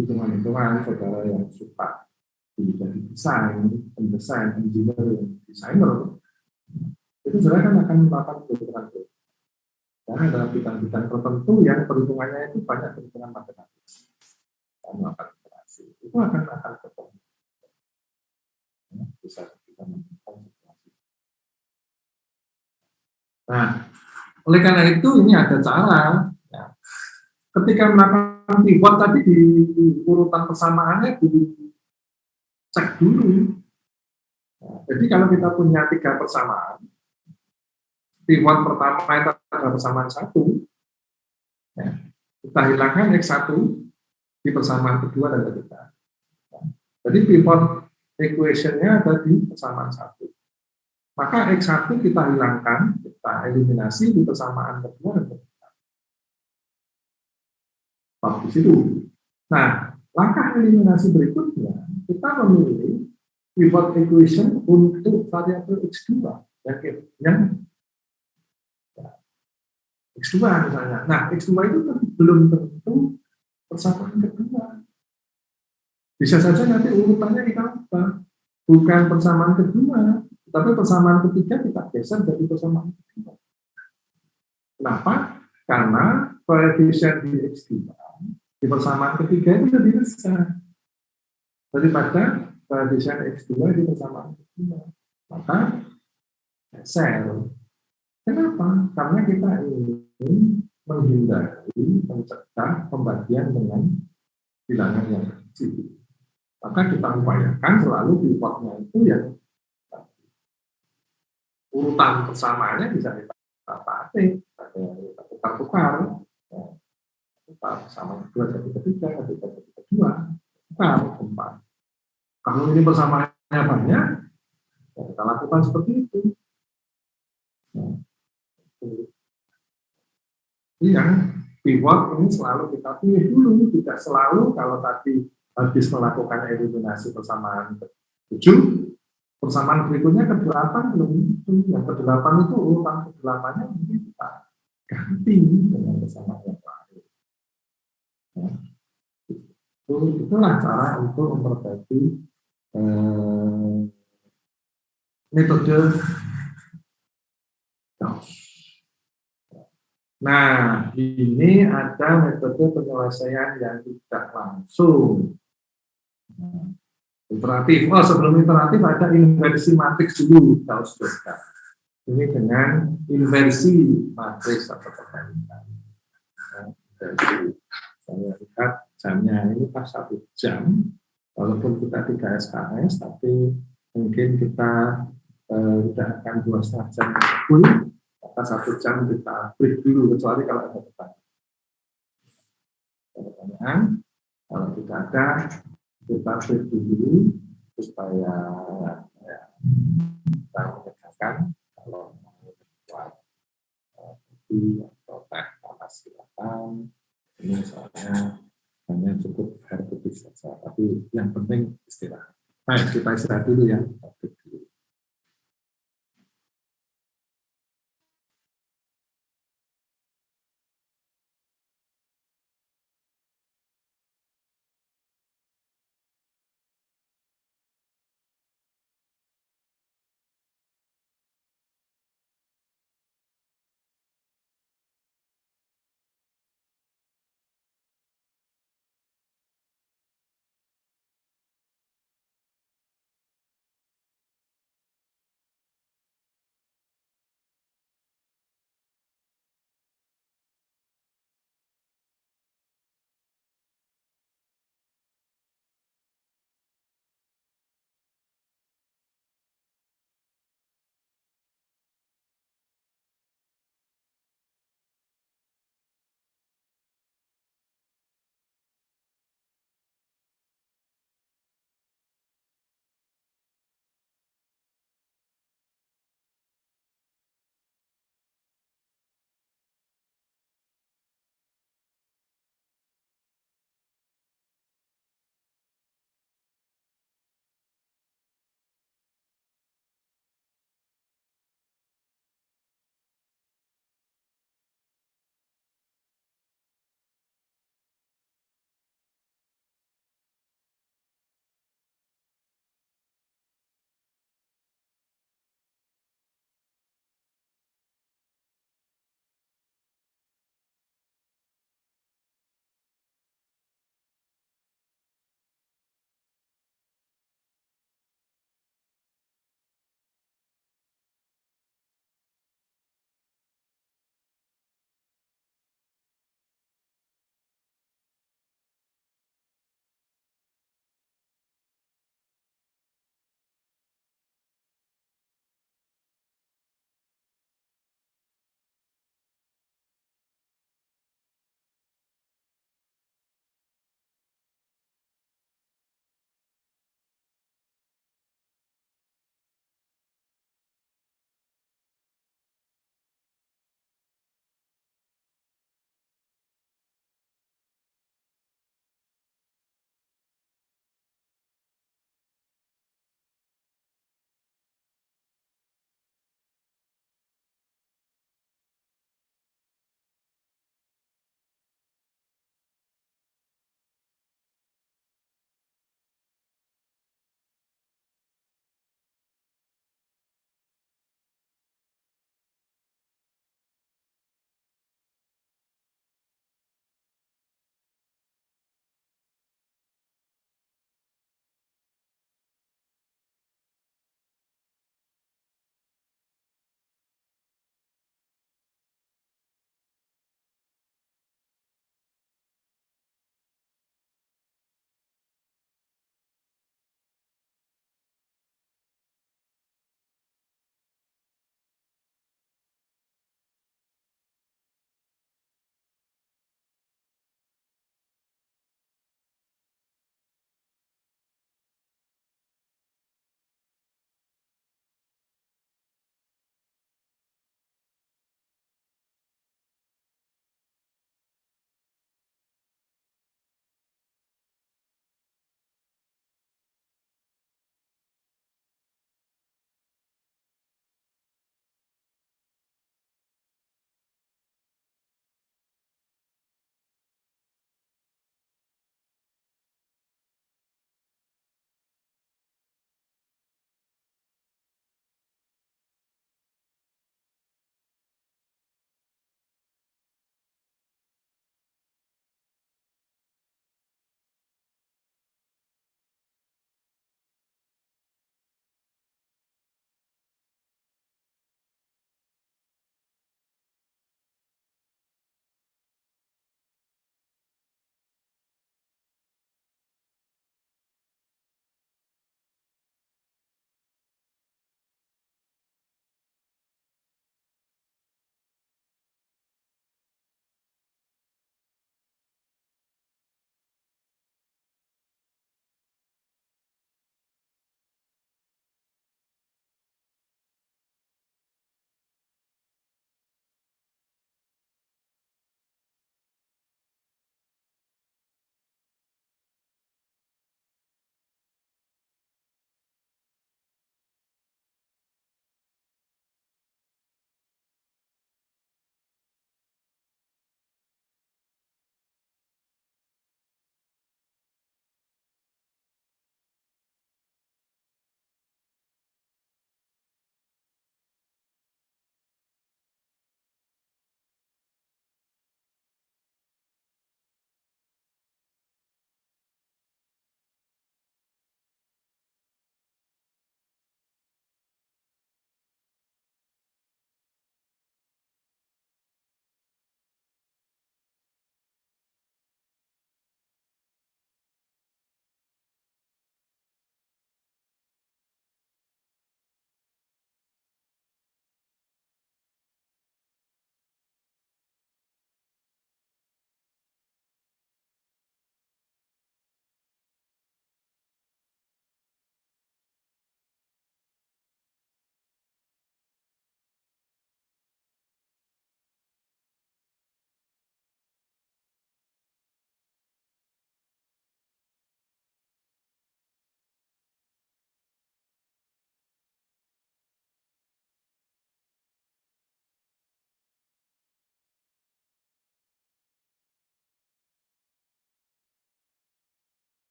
hitungan-hitungan, saudara yang suka jadi desain, pendesain, engineer, desainer, itu saudara kan akan melakukan perhitungan. Karena ada bidang-bidang tertentu yang perhitungannya itu banyak perhitungan matematis. Melakukan iterasi, itu akan ketemu. Ya, bisa kita menemukan situasi. Nah, oleh karena itu ini ada cara. Ya, ketika melakukan pivot tadi di urutan persamaannya dicek dulu. Nah, jadi kalau kita punya 3 persamaan, pivot pertama itu adalah persamaan 1, ya, kita hilangkan X1 di persamaan kedua dan ketiga. Ya, jadi pivot equation-nya ada di persamaan 1. Maka X1 kita hilangkan, kita eliminasi di persamaan kedua dan ketiga. Di situ. Nah, langkah eliminasi berikutnya, kita memilih pivot equation untuk variabel X2 yang ya, X2 misalnya. Nah, X2 itu belum tentu persamaan kedua. Bisa saja nanti urutannya kita ubah. Bukan persamaan kedua, tapi persamaan ketiga kita geser jadi persamaan kedua. Kenapa? Karena koefisien di X2 di persamaan ketiga itu lebih besar daripada koefisien X2 di persamaan kedua. Maka geser. Kenapa? Karena kita ingin menghindari, mencegah pembagian dengan bilangan yang kecil. Maka kita upayakan selalu pivotnya itu yang urutan persamaannya bisa kita pakai, kita tukar-tukar, sama kedua jadi ketiga, ketiga jadi kedua, tukar empat. Kalau ini persamaannya banyak, ya kita lakukan seperti itu. Nah, yang pivot ini selalu kita pilih dulu, tidak selalu kalau tadi habis melakukan eliminasi persamaan 7, persamaan berikutnya ke-8 belum itu. Yang ke-8 itu urutan ke-8-nya mungkin kita ganti dengan persamaan yang lain. Nah, itulah cara untuk memperbaiki metode Gauss. Nah, ini ada metode penyelesaian yang tidak langsung. Iteratif. Oh, sebelum iteratif ada inversi matriks dulu, Gauss. Ini dengan inversi matriks atau perbandingan. Jadi, saya lihat jamnya ini pas 1 jam, walaupun kita 3 SKS, tapi mungkin kita tidak akan 2,5 jam full, maka 1 jam kita break dulu, kecuali kalau ada pertanyaan. Kalau tidak ada, kita break dulu supaya ya, kita mengerjakan. Kalau mau buat kopi atau teh panas silakan. Ini soalnya hanya cukup air putih saja, tapi yang penting istirahat. Baik, kita istirahat dulu ya.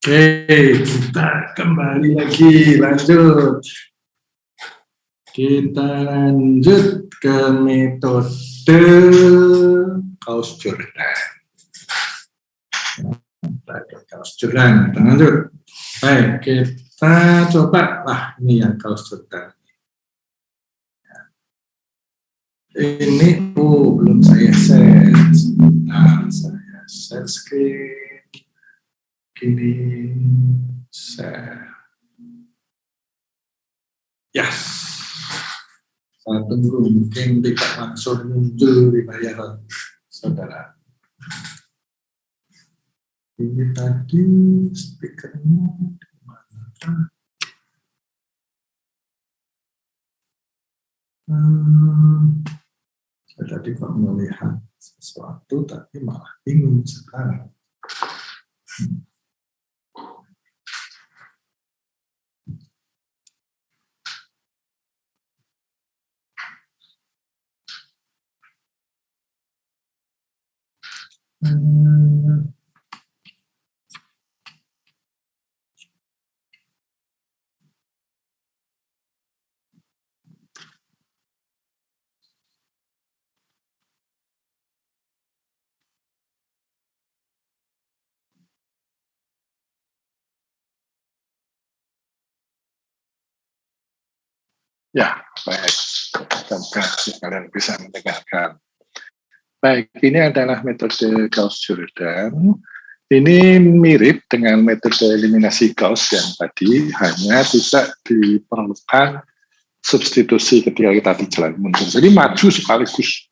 Oke, kita kembali lagi, lanjut. Kita lanjut ke metode kaos Jordan. Kaos Jordan, kita lanjut. Baik, kita coba. Ini yang kaos Jordan. Ini, belum saya share. Saya share screen. Gini, share. Yes. Saya tunggu, mungkin tidak langsung muncul di bayaran saudara. Ini tadi speakernya di mana? Saya tadi kok melihat sesuatu tapi malah bingung sekarang. Ya, baik. Semoga kalian bisa mendengarkan. Baik, ini adalah metode Gauss Jordan. Ini mirip dengan metode eliminasi Gauss yang tadi, hanya tidak diperlukan substitusi ketika kita di jalan mundur. Jadi maju sekaligus.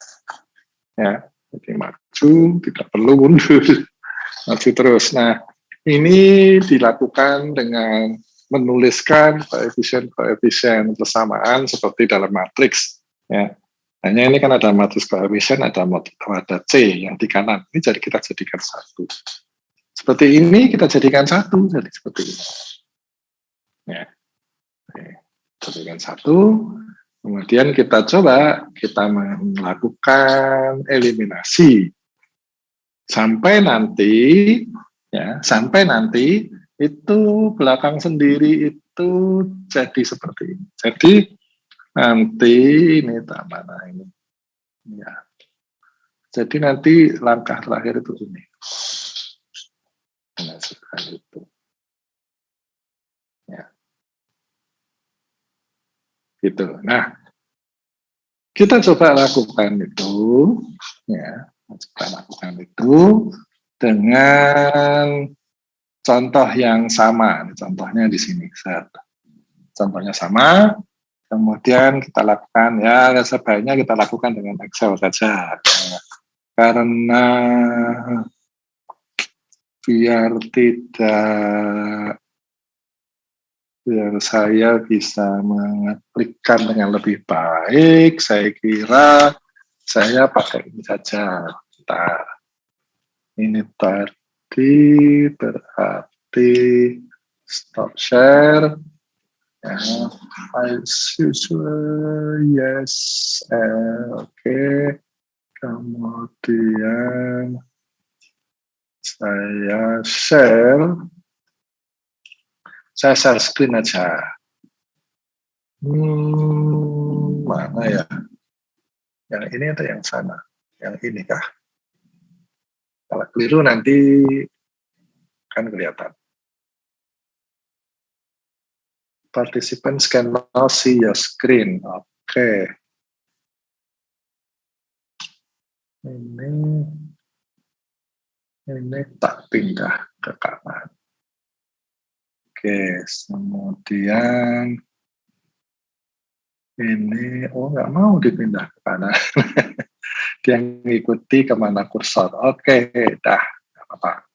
Ya, jadi maju, tidak perlu mundur. Maju terus. Nah, ini dilakukan dengan menuliskan koefisien persamaan seperti dalam matriks. Ya, hanya ini kan ada matriks koefisien, ada C yang di kanan. Ini jadi kita jadikan satu. Seperti ini kita jadikan satu, jadi seperti ini. Ya, jadikan satu. Kemudian kita coba kita melakukan eliminasi sampai nanti itu belakang sendiri itu jadi seperti ini. Jadi nanti ini mana ini. Ya. Jadi nanti langkah terakhir itu ini. Menghasilkan itu. Ya. Gitu. Nah, kita coba lakukan itu, ya. Coba lakukan itu dengan contoh yang sama. Contohnya di sini. Contohnya sama. Kemudian kita lakukan, ya sebaiknya kita lakukan dengan Excel saja. Karena biar saya bisa mengaplikkan dengan lebih baik, saya kira saya pakai ini saja. Ini tadi berarti stop share. As usual, yes, oke. Kemudian saya share screen aja. Mana ya? Yang ini atau yang sana? Yang ini kah? Kalau keliru nanti kan kelihatan. Participants can now see your screen. Oke. Ini tak pindah ke kanan. Oke, kemudian ini, nggak mau dipindah ke kanan. Dia mengikuti kemana kursor. Oke, dah, nggak apa-apa.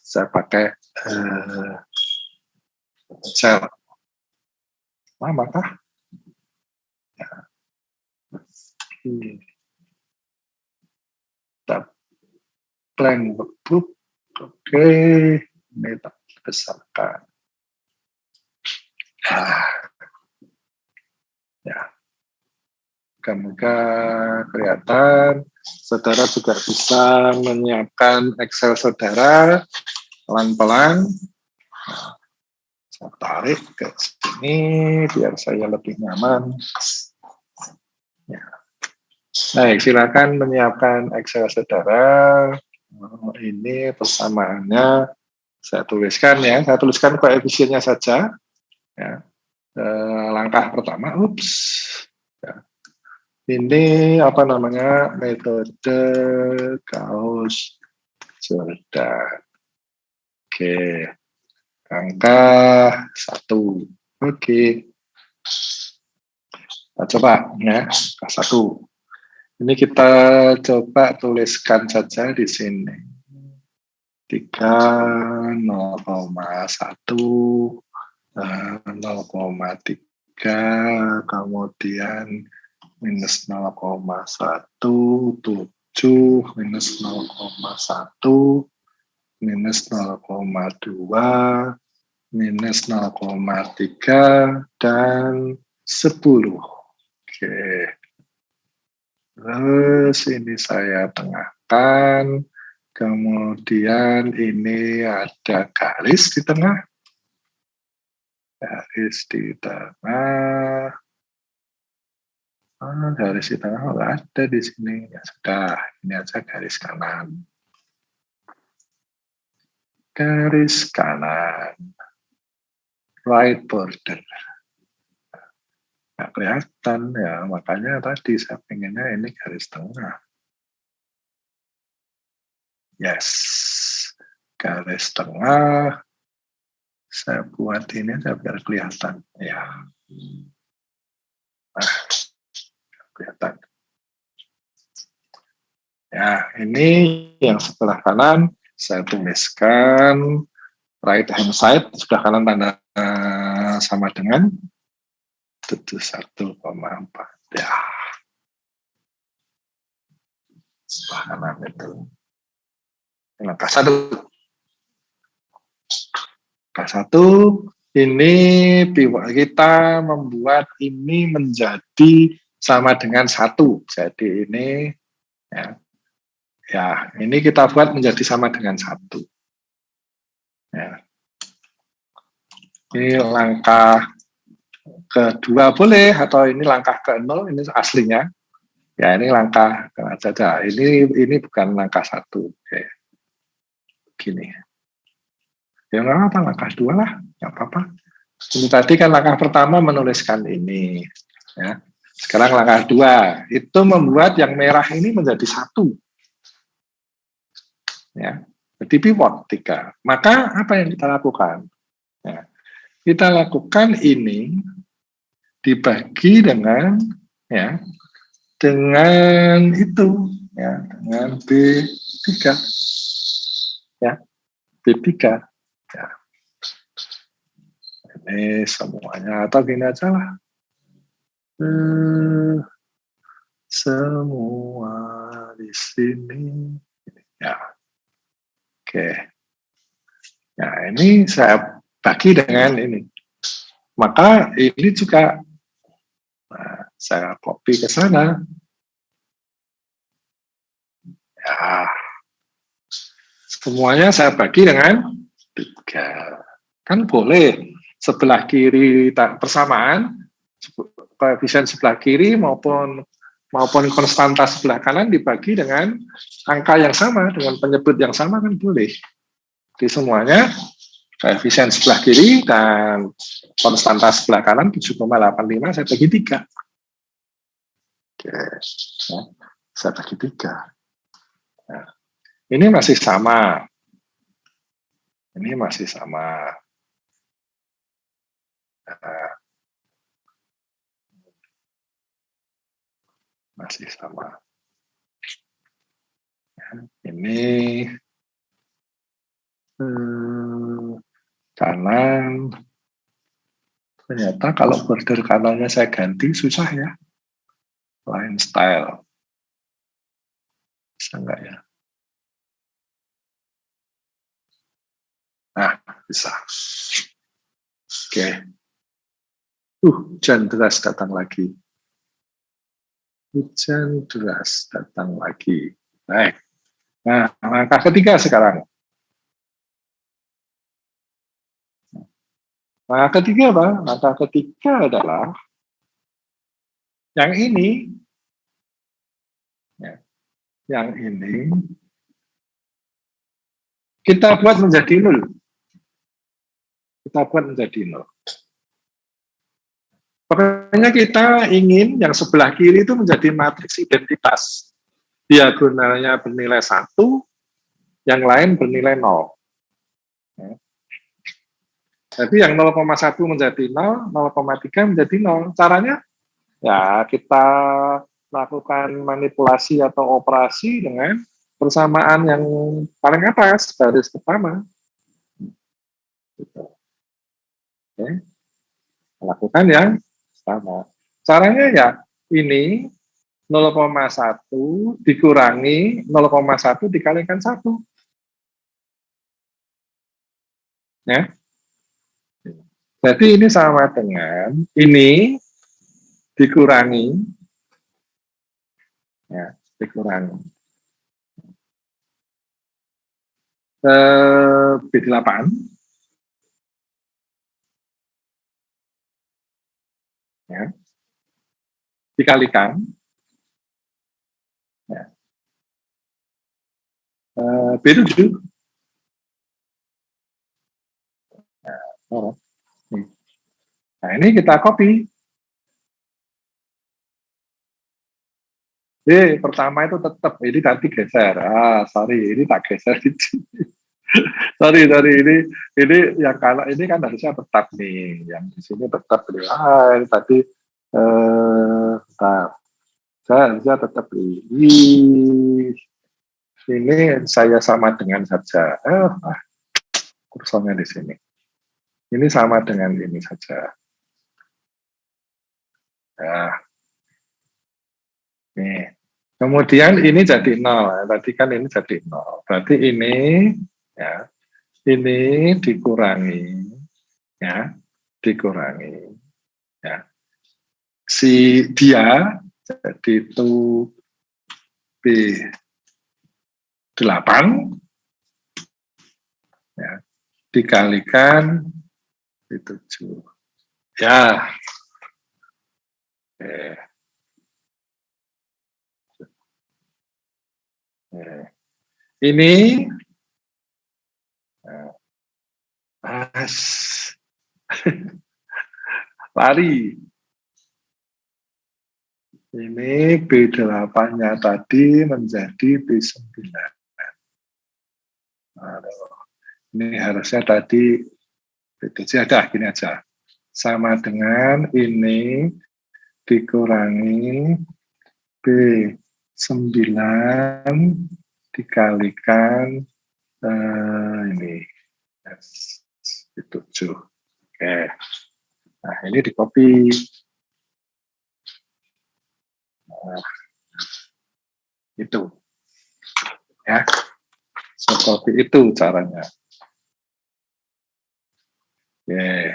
Saya pakai cell. Lama kah? Ya. Plan workbook. Oke, ini tak besarkan. Ya. Semoga kelihatan. Saudara juga bisa menyiapkan Excel saudara pelan-pelan. Saya tarik ke sini biar saya lebih nyaman. Ya. Baik, silakan menyiapkan Excel saudara. Ini persamaannya saya tuliskan ya. Saya tuliskan koefisiennya saja. Ya. Langkah pertama, ya. Ini apa namanya, metode Gauss-Jordan. Oke, angka 1. Oke, kita coba ya, angka 1. Ini kita coba tuliskan saja di sini. 3, 0,1, 0,3, kemudian minus 0,1, 7, minus 0,1, minus 0,2, minus 0,3, dan 10. Oke. Terus ini saya tengahkan, kemudian ini ada garis di tengah. Garis di tengah. Garis di tengah nggak ada di sini. Ya sudah, ini aja garis kanan. Garis kanan. Right border. Nggak kelihatan ya, makanya tadi saya pengennya ini garis tengah. Yes. Garis tengah. Saya buat ini aja biar kelihatan. Ya. Nah, kelihatan. Ya, ini yang sebelah kanan saya tuliskan right hand side, sebelah kanan tanda sama dengan 71,4. Ya. Sebelah kanan itu. Langkah 1. Langkah 1, ini kita membuat ini menjadi sama dengan 1. Jadi ini ya, ini kita buat menjadi sama dengan 1. Ya. Ini langkah kedua boleh, atau ini langkah ke-0, ini aslinya. Ya, ini langkah saja. Ini bukan langkah 1. Oke. Gini. Ya nggak apa-apa, langkah 2 lah, nggak apa-apa. Ini tadi kan langkah pertama menuliskan ini. Ya. Sekarang langkah 2, itu membuat yang merah ini menjadi 1. Ya. Jadi pivot 3. Maka apa yang kita lakukan? Ya. Kita lakukan ini dibagi dengan dengan itu ya, dengan B3 ya, B3 ya. Ini semuanya, atau gini aja lah, semua di sini ya. Oke, nah ini saya bagi dengan ini, maka ini juga saya copy ke sana ya. Semuanya saya bagi dengan 3. Kan boleh sebelah kiri persamaan, koefisien sebelah kiri maupun konstanta sebelah kanan dibagi dengan angka yang sama, dengan penyebut yang sama, kan boleh. Jadi semuanya koefisien sebelah kiri dan konstanta sebelah kanan 7,85 saya bagi 3. Oke, ya, saya bagi 3. Nah, ini masih sama. Ini masih sama. Nah, masih sama. Ini kanan. Ternyata kalau border kanannya saya ganti susah ya. Line style. Bisa enggak ya? Nah, bisa. Oke. Hujan deras datang lagi. Hujan deras datang lagi. Baik. Nah, langkah ketiga sekarang. Langkah ketiga apa? Langkah ketiga adalah yang ini, ya, yang ini kita buat menjadi nol. Kita buat menjadi nol. Pokoknya kita ingin yang sebelah kiri itu menjadi matriks identitas. Diagonalnya bernilai 1, yang lain bernilai 0. Ya. Jadi yang 0,1 menjadi 0, 0,3 menjadi 0. Caranya ya kita lakukan manipulasi atau operasi dengan persamaan yang paling atas, garis pertama. Gitu. Oke. Lakukan yang sama. Caranya ya ini 0,1 dikurangi 0,1 dikalikan 1. Ya. Jadi ini sama dengan ini dikurangi, ya, dikurangi B8 ya, dikalikan ya, B7. Oh, nah ini kita copy. Pertama itu tetap, ini nanti geser. Sorry, ini tak geser. sorry, ini yang kalau ini kan harusnya tetap nih, yang di sini tetap. Ini tadi tetap. Saya harusnya tetap ini saya sama dengan saja. Kursornya di sini. Ini sama dengan ini saja. Nah, nih. Kemudian ini jadi 0. Tadi kan ini jadi 0. Berarti ini ya, ini dikurangi ya, dikurangi ya. Si dia jadi itu B8 ya, dikalikan B7. Ya. Ini lari. Ini B8-nya tadi menjadi B9. Ini harusnya tadi B7 ada, gini aja. Sama dengan ini dikurangi B9 dikalikan ini B7. Oke. Nah, ini di copy. Nah, itu. Ya. Seperti itu caranya. Oke.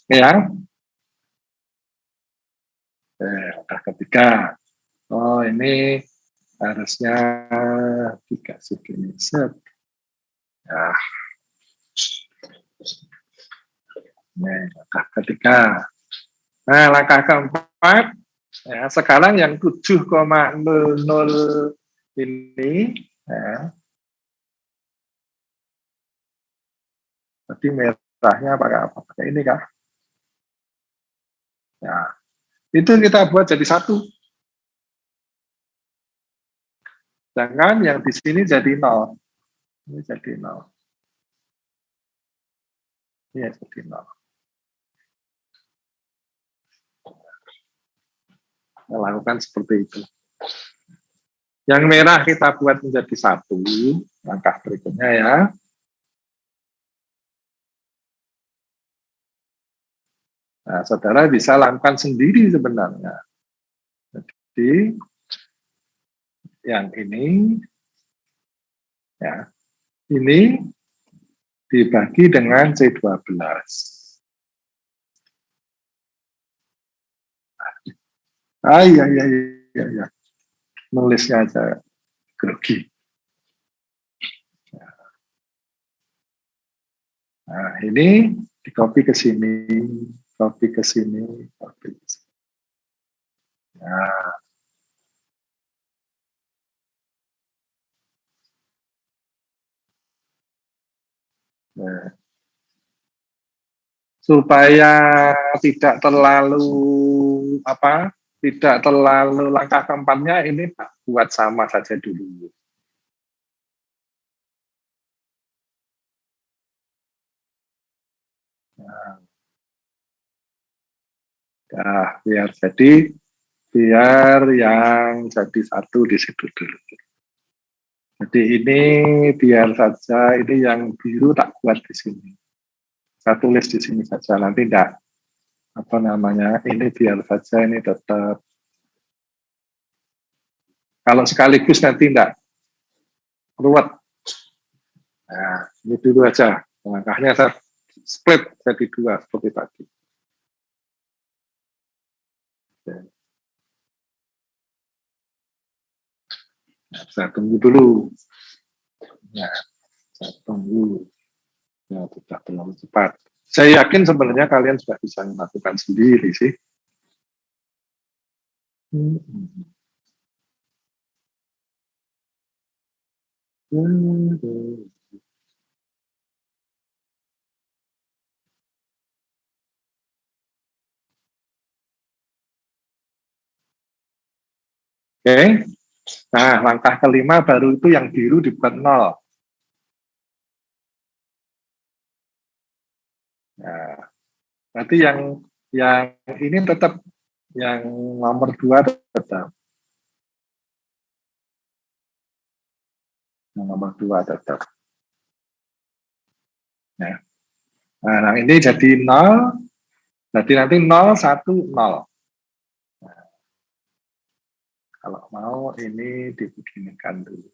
Ya. Langkah ketiga. Oh, ini harusnya dikasih gini. Set. Ya. Ini langkah ketiga. Nah, langkah keempat, ya, sekarang yang 7,00 ini, ya, tadi merahnya pakai apa? Pakai ini kah? Ya, itu kita buat jadi 1. Sedangkan yang di sini jadi 0. Ini jadi 0. Ini jadi 0. Kita lakukan seperti itu. Yang merah kita buat menjadi 1. Langkah berikutnya ya. Nah, saudara bisa lakukan sendiri sebenarnya. Jadi yang ini, ya, ini dibagi dengan C12. Iya, iya, iya, iya. Nulisnya aja grogi. Nah, ini di copy ke sini, copy ke sini, copy ke sini. Nah, nah, supaya tidak terlalu apa, tidak terlalu langkah keempatnya ini buat sama saja dulu. Nah, biar yang jadi satu di situ dulu. Jadi ini biar saja ini yang biru tak buat di sini. Saya tulis di sini saja, nanti enggak apa namanya, ini biar saja ini tetap. Kalau sekaligus nanti enggak ruwet. Nah, ini dulu aja. Langkahnya saya split jadi dua seperti tadi. Nah, saya tunggu dulu. Ya, saya tunggu. Ya, tidak terlalu cepat. Saya yakin sebenarnya kalian sudah bisa melakukan sendiri sih. Oke. Nah, langkah kelima baru itu yang biru dibuat 0. Nah, berarti yang ini tetap yang nomor 2 tetap. Yang nomor 2 tetap. Ya. Nah, ini jadi 0. Jadi nanti 0, 1, 0. Nah, kalau mau ini dibeginikan dulu.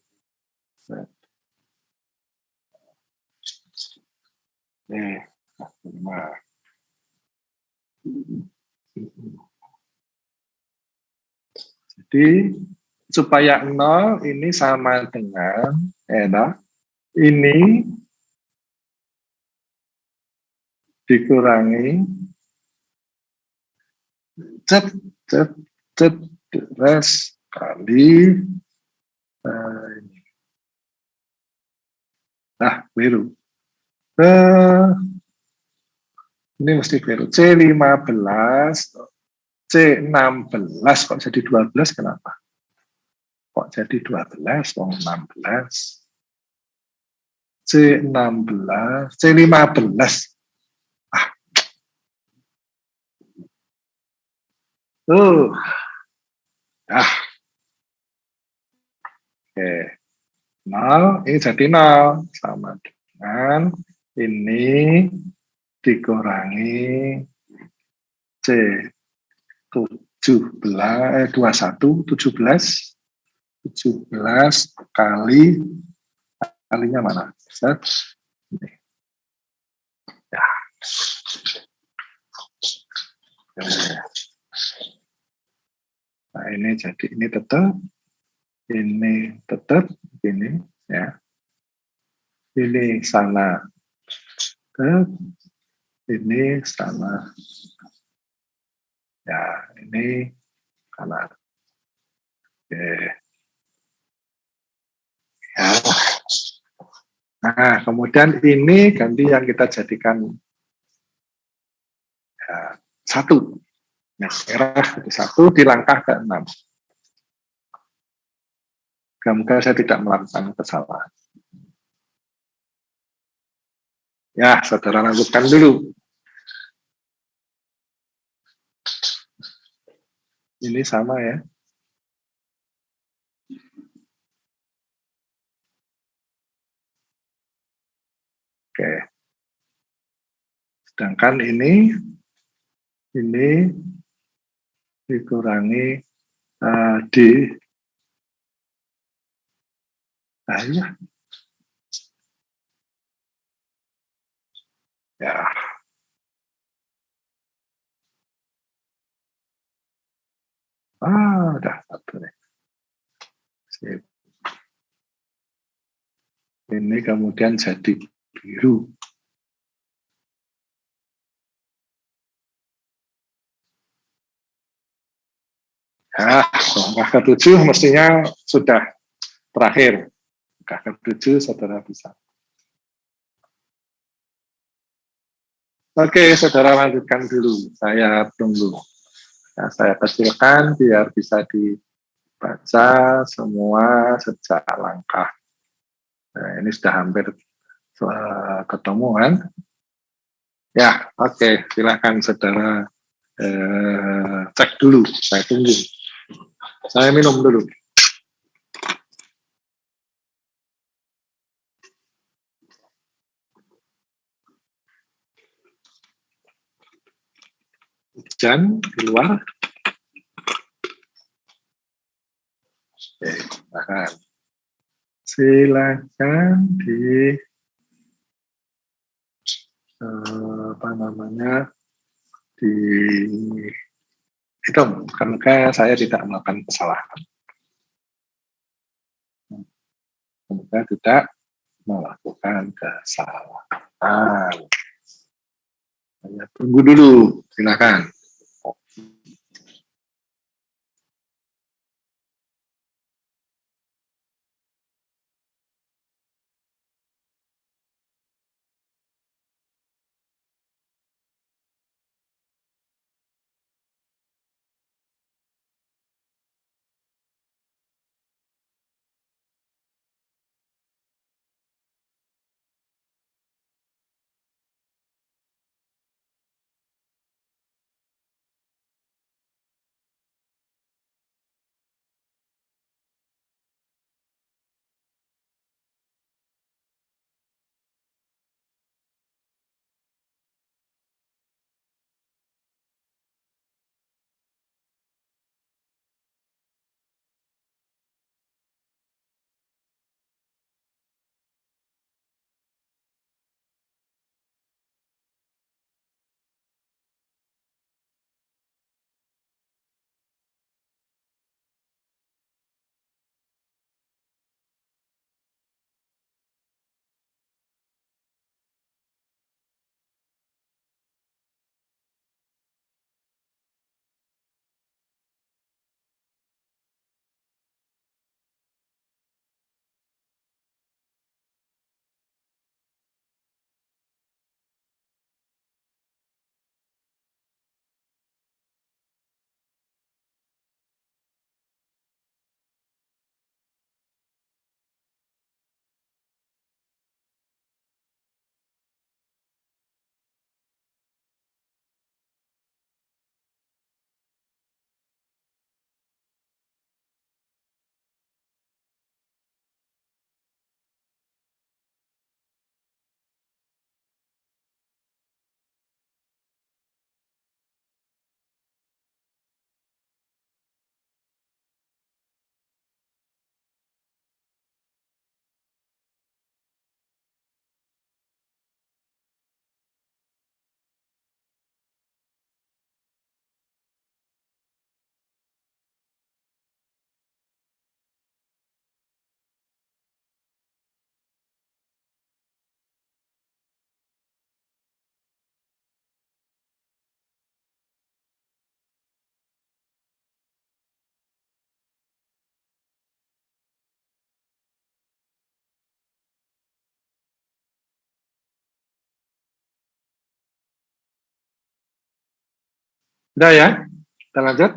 Nih, 5. Jadi supaya 0 ini sama dengan ini dikurangi cet cet cet res kali ini. Nah, biru. Ini mesti biru. C15, C16 kok jadi 12 kenapa? Kok jadi 12, kok 16? C16, C15. Ah. Ah. Oke. 0, ini jadi 0. Sama dengan ini dikurangi C 17, 21, 17 kalinya mana? Set. Ya. Nah, ini jadi ini tetap ini ya. Ini sana. Ini sana. Ya, ini kanan. Oke. Ya. Nah, kemudian ini ganti yang kita jadikan ya, 1. Nah, merah jadi 1 di langkah ke-6. Semoga saya tidak melakukan kesalahan. Ya, saudara lakukan dulu. Ini sama ya. Oke. Sedangkan ini dikurangi D Nah, iya. Ya. Udah satu nih. Sip. Ini kemudian jadi biru. Ya, langkah ke-7 mestinya sudah terakhir. Langkah ke-7 saudara bisa. Oke, saudara lanjutkan dulu. Saya tunggu. Nah, saya kecilkan biar bisa dibaca semua sejak langkah. Nah, ini sudah hampir ketemu kan? Ya, oke. Silakan saudara cek dulu. Saya tunggu. Saya minum dulu. Hujan di luar. Oke, silakan. Silakan di apa namanya di itu karena saya tidak melakukan kesalahan. Semoga tidak melakukan kesalahan. Saya tunggu dulu, silakan. Udah ya, kita lanjut.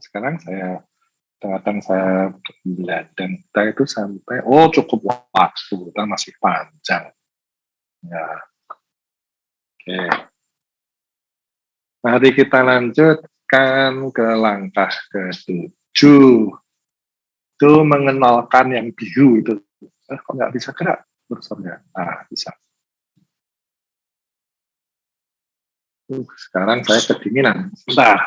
Sekarang saya catatan saya dan kita itu sampai cukup waktu, kita masih panjang. Ya, oke. Mari kita lanjutkan ke langkah ke-7. Itu mengenalkan yang biru itu. Kok nggak bisa gerak kursornya? Bisa. Sekarang saya kedinginan. Sebentar.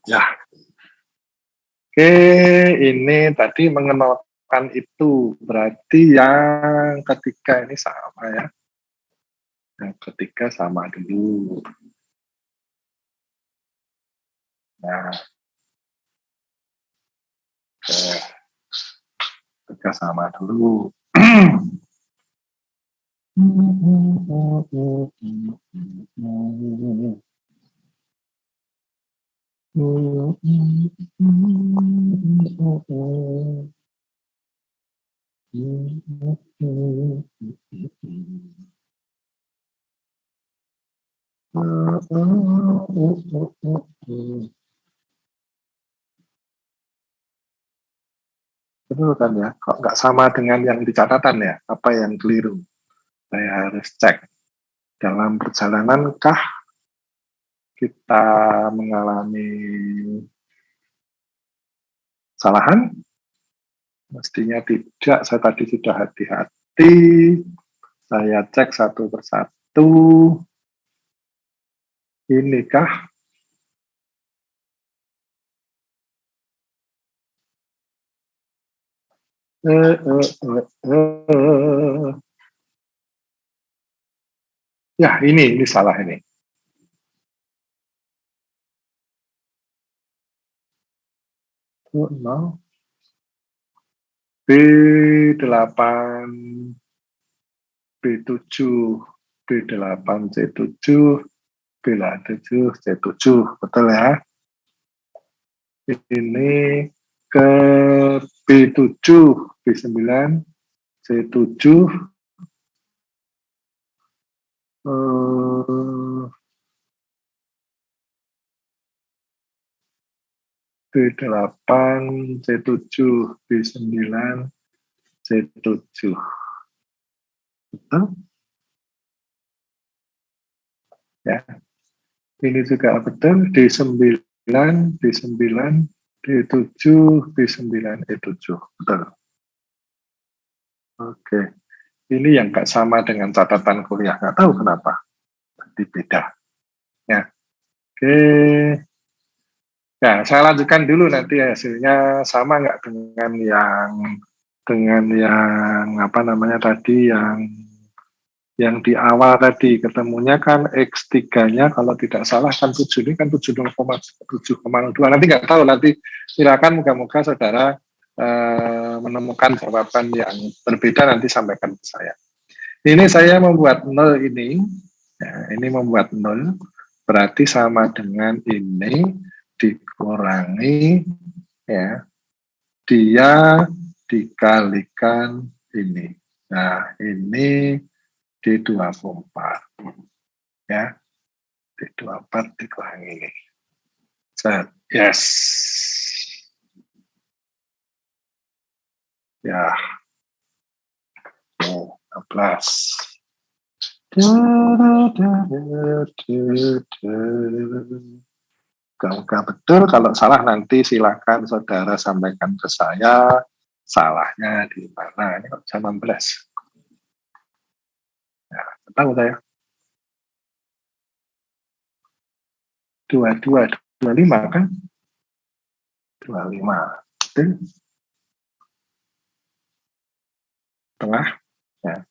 Ya, oke, ini tadi mengenalkan itu berarti yang ketiga ini sama ya. Yang ketiga sama dulu. Nah, ketiga sama dulu. Betul kan ya? Kok nggak sama dengan yang di catatan ya? Apa yang keliru? Saya harus cek. Dalam perjalanankah kita mengalami kesalahan? Mestinya tidak. Saya tadi sudah hati-hati. Saya cek satu persatu. Inikah ya ini salah ini. No. B8 B7 B8 C7 B7 C7 betul ya. Ini ke B7 B9 C7 B8 C7 B9 C7 betul ya. Ini juga betul D9 D9 D7 B9 E7 betul. Oke, ini yang nggak sama dengan catatan kuliah, nggak tahu kenapa, tapi beda. Ya, oke. Ya, saya lanjutkan dulu nanti hasilnya sama nggak dengan yang apa namanya tadi yang di awal tadi ketemunya kan X3-nya kalau tidak salah kan 7 ini kan 7,02. Nanti nggak tahu, nanti silakan moga-moga saudara menemukan jawaban yang berbeda nanti sampaikan ke saya. Ini saya membuat 0 ini, ya, ini membuat 0 berarti sama dengan ini dikurangi ya dia dikalikan ini. Nah, ini D24 ya. D24 dikurangi ini. Set. Yes. Ya. 12. Moga betul, kalau salah nanti silakan saudara sampaikan ke saya salahnya di mana. Ini kok jam 16. Ya, tahu saya. 25 kan? 25. Betul. Tengah. Ya.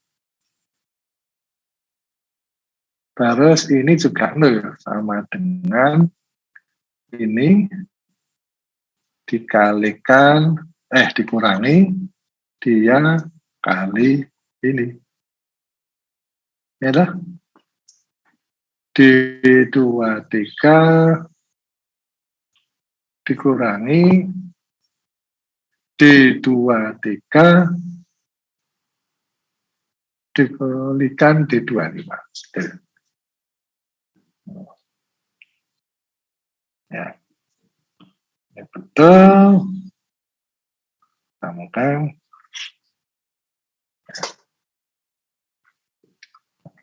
Terus ini juga 0 sama dengan ini dikalikan dikurangi dia kali ini. Ya dah. D23 dikurangi D23 dikalikan D25. Ya. Ya betul. Kamu kan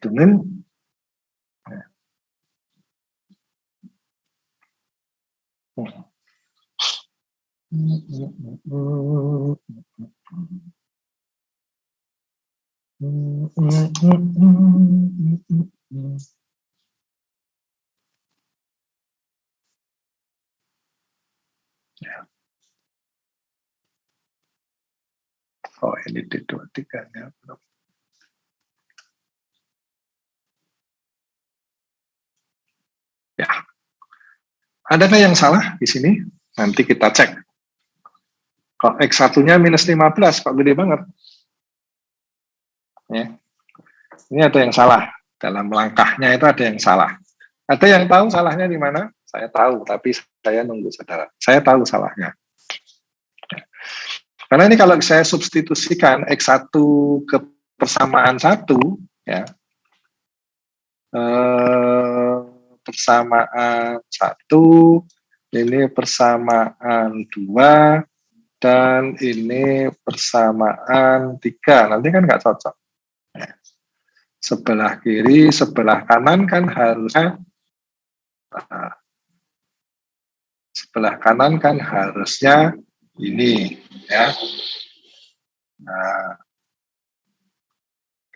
dengan Oh, ini D23-nya. Ya. Adakah yang salah di sini? Nanti kita cek. Kok X1-nya minus 15, kok gede banget? Ya. Ini ada yang salah. Dalam langkahnya itu ada yang salah. Ada yang tahu salahnya di mana? Saya tahu, tapi saya nunggu saudara. Saya tahu salahnya. Karena ini kalau saya substitusikan X1 ke persamaan 1, ya, persamaan 1, ini persamaan 2, dan ini persamaan 3. Nanti kan nggak cocok. Sebelah kiri, sebelah kanan kan harusnya, sebelah kanan kan harusnya ini, ya. Nah,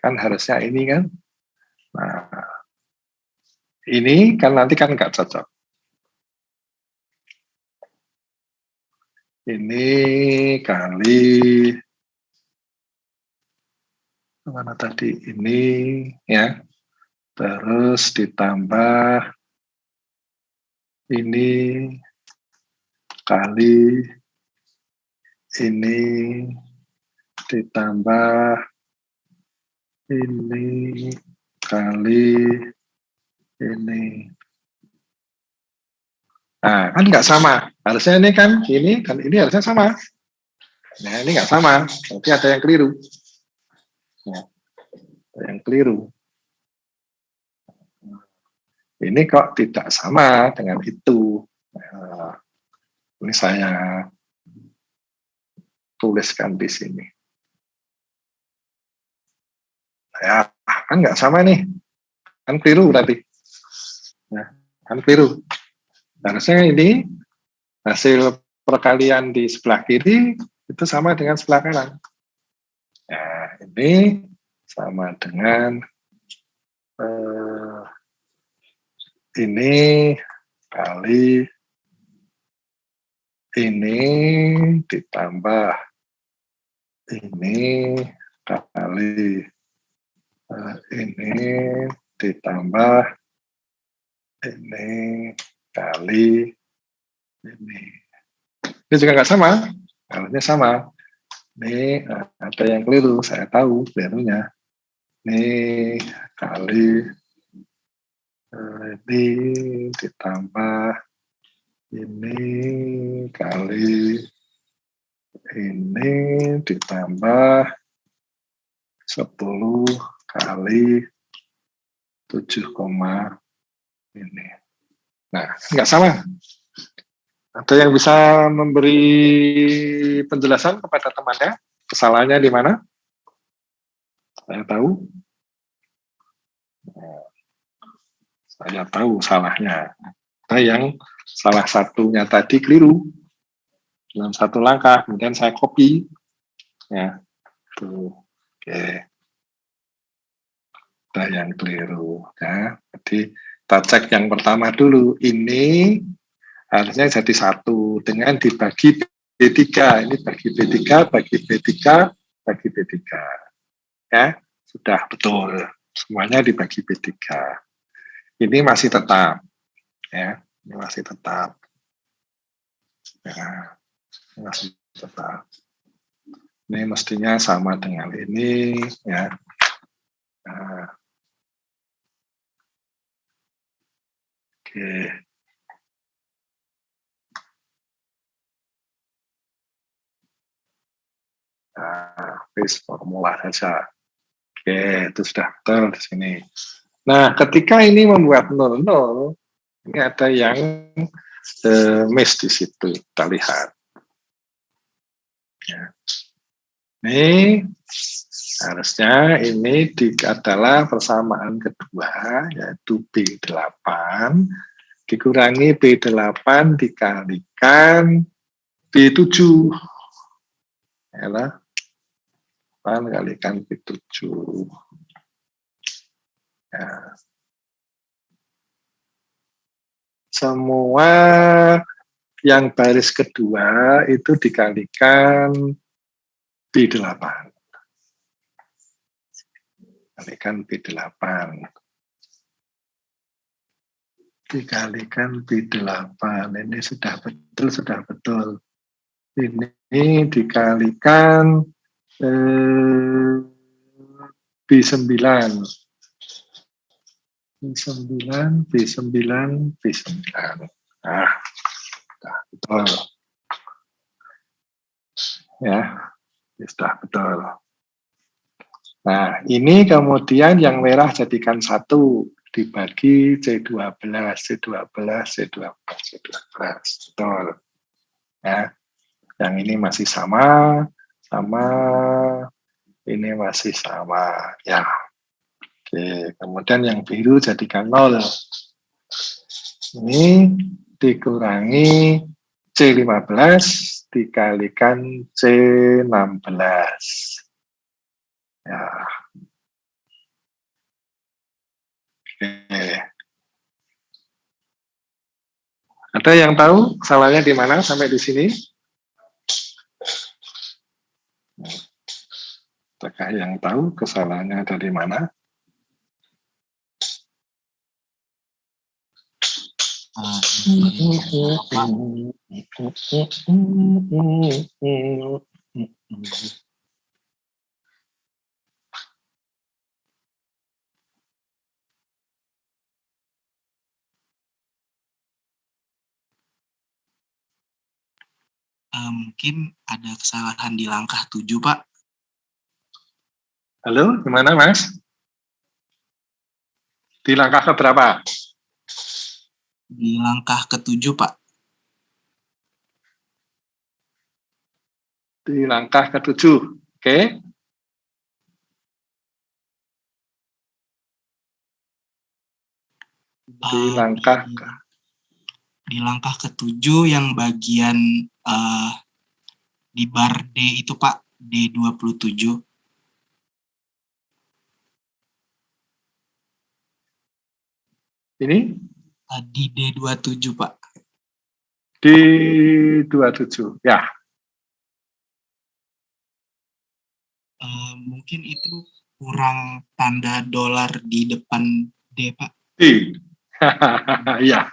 kan harusnya ini kan. Nah, ini kan nanti kan nggak cocok. Ini kali mana tadi ini, ya. Terus ditambah ini kali ini ditambah ini kali ini. Nah, kan nggak sama. Harusnya ini kan ini dan ini harusnya sama. Nah, ini nggak sama. Berarti ada yang keliru. Nah, ada yang keliru. Ini kok tidak sama dengan itu. Nah, ini saya tuliskan di sini. Ya, kan nggak sama nih. Kan keliru berarti. Nah, kan keliru. Harusnya ini hasil perkalian di sebelah kiri itu sama dengan sebelah kanan. Nah, ini sama dengan ini kali ini ditambah ini kali ini ditambah ini kali ini. Ini juga nggak sama, harusnya sama. Ini ada yang keliru, saya tahu kelirunya. Ini kali ini ditambah ini kali ini ditambah 10 kali 7, ini. Nah, nggak sama. Ada yang bisa memberi penjelasan kepada temannya? Kesalahannya di mana? Saya tahu. Saya tahu salahnya. Ada yang salah satunya tadi keliru dalam satu langkah, kemudian saya copy. Ya, tuh. Oke. Ada yang keliru. Ya. Jadi kita cek yang pertama dulu. Ini harusnya jadi 1 dengan dibagi B3. Ini bagi B3, bagi B3, bagi B3. Ya, sudah betul. Semuanya dibagi B3. Ini masih tetap. Ya, ini masih tetap. Ya, ini masih tetap. Ini mestinya sama dengan ini, ya. Nah, oke. Nah, please formula saja. Oke, itu sudah betul di sini. Nah, ketika ini membuat 0, ini ada yang miss di situ. Kita lihat. Ya. Ini harusnya ini adalah persamaan kedua, yaitu B8 dikurangi B8 dikalikan B7. Yalah, 8 kalikan B7. Ya. Semua yang baris kedua itu dikalikan B8. Kalikan B8. Dikalikan B8. Ini sudah betul. Ini dikalikan B9. B9. Nah, betul. Ya, sudah betul. Nah, ini kemudian yang merah jadikan 1 dibagi C12. Betul. Ya, yang ini masih sama, ini masih sama. Ya. Oke, kemudian yang biru jadikan 0. Ini dikurangi C15 dikalikan C16. Ya. Oke. Ada yang tahu salahnya di mana sampai di sini? Apakah yang tahu kesalahannya ada di mana? Mungkin ada kesalahan di langkah 7, Pak. Halo, gimana Mas? Di langkah keberapa? Di langkah ke-7, Pak. Di langkah ke-7, oke? Di langkah ke-7 yang bagian di bar D itu, Pak, D27. Ini? Di D27, Pak. Di 27, ya. Mungkin itu kurang tanda dolar di depan D, Pak. D. Ya.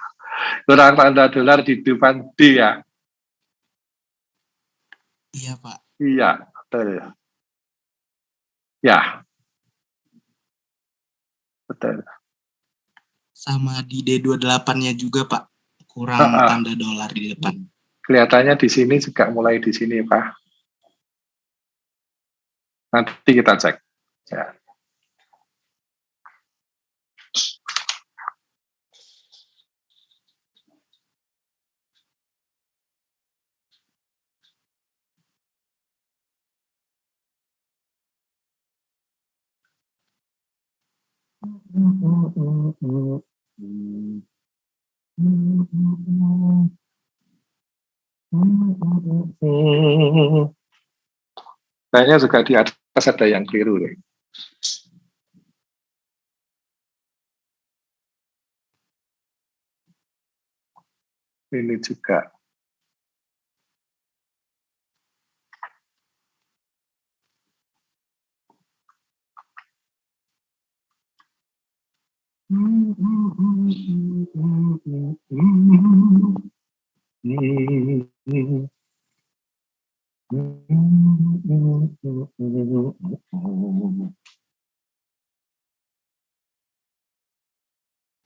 Kurang tanda dolar di depan D ya. Iya, Pak. Iya, betul. Ya. Betul. Sama di D28-nya juga, Pak. Kurang tanda dolar di depan. Kelihatannya di sini juga mulai di sini, Pak. Nanti kita cek. Ya. Kayaknya juga di atas ada yang keliru deh. Ini juga.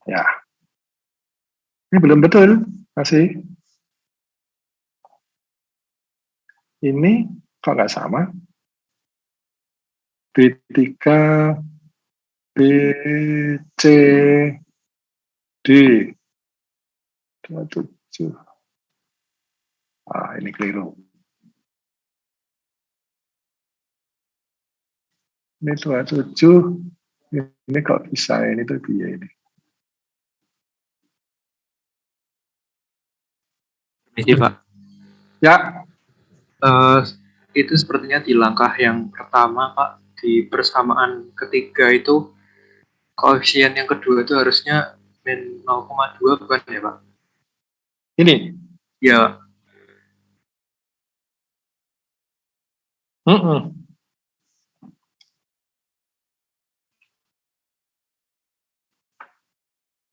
Ya. Ini belum betul, masih. Ini kok nggak sama? B3, B, C, D. 27. Ini keliru. Ini 27. Ini kok bisa, ini tuh biaya ini. Ini Pak. Ya. Itu sepertinya di langkah yang pertama Pak, di persamaan ketiga itu koefisien yang kedua itu harusnya min 0,2 bukan ya Pak? Ini? Ya. Mm-mm.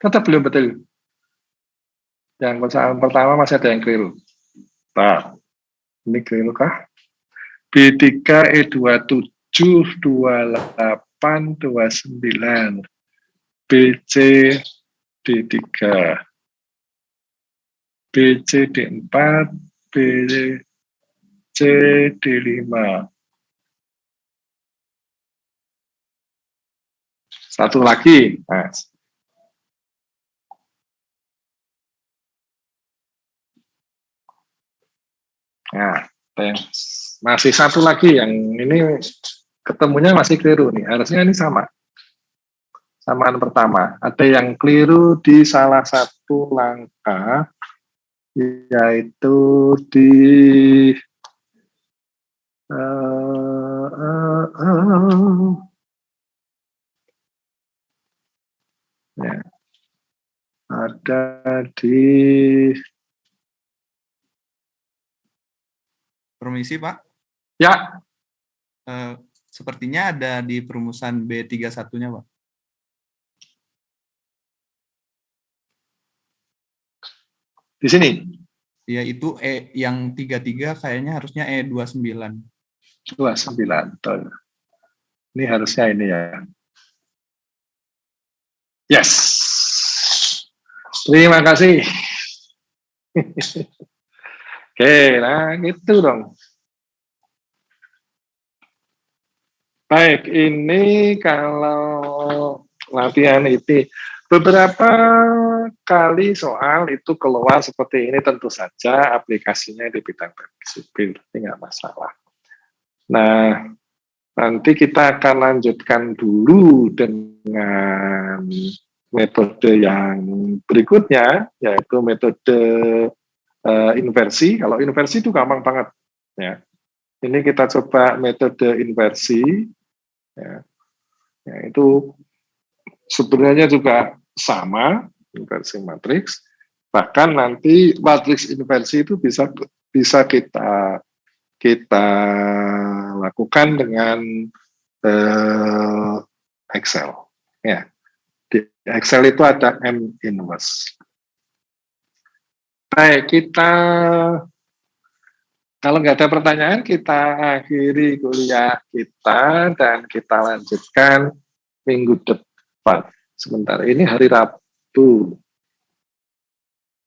Tetap belum betul. Yang perusahaan pertama masih ada yang keliru. Nah, ini keliru kah? B3E272829 BCD3 BCD4 BCD5. Satu lagi, Mas. Nah, masih satu lagi yang ini ketemunya masih keliru nih. Harusnya ini sama. Samaan pertama. Ada yang keliru di salah satu langkah, yaitu di ya, ada di Permisi Pak, ya sepertinya ada di perumusan B31-nya Pak. di sini. Ya itu yang 33 kayaknya harusnya E29. 29. Betul. Ini harusnya ini ya. Yes. Terima kasih. Oke, nah gitu dong. Baik, ini kalau latihan itu beberapa kali soal itu keluar seperti ini, tentu saja aplikasinya di bidang teknik sipil, tidak masalah. Nah, nanti kita akan lanjutkan dulu dengan metode yang berikutnya, yaitu metode inversi. Kalau inversi itu gampang banget. Ya. Ini kita coba metode inversi. Ya. Ya, itu sebenarnya juga sama, inversi matriks. Bahkan nanti matriks inversi itu bisa kita lakukan dengan Excel. Ya, di Excel itu ada M inverse. Baik, kalau nggak ada pertanyaan, kita akhiri kuliah kita dan kita lanjutkan minggu depan. Sebentar, ini hari Rabu.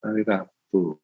Hari Rabu.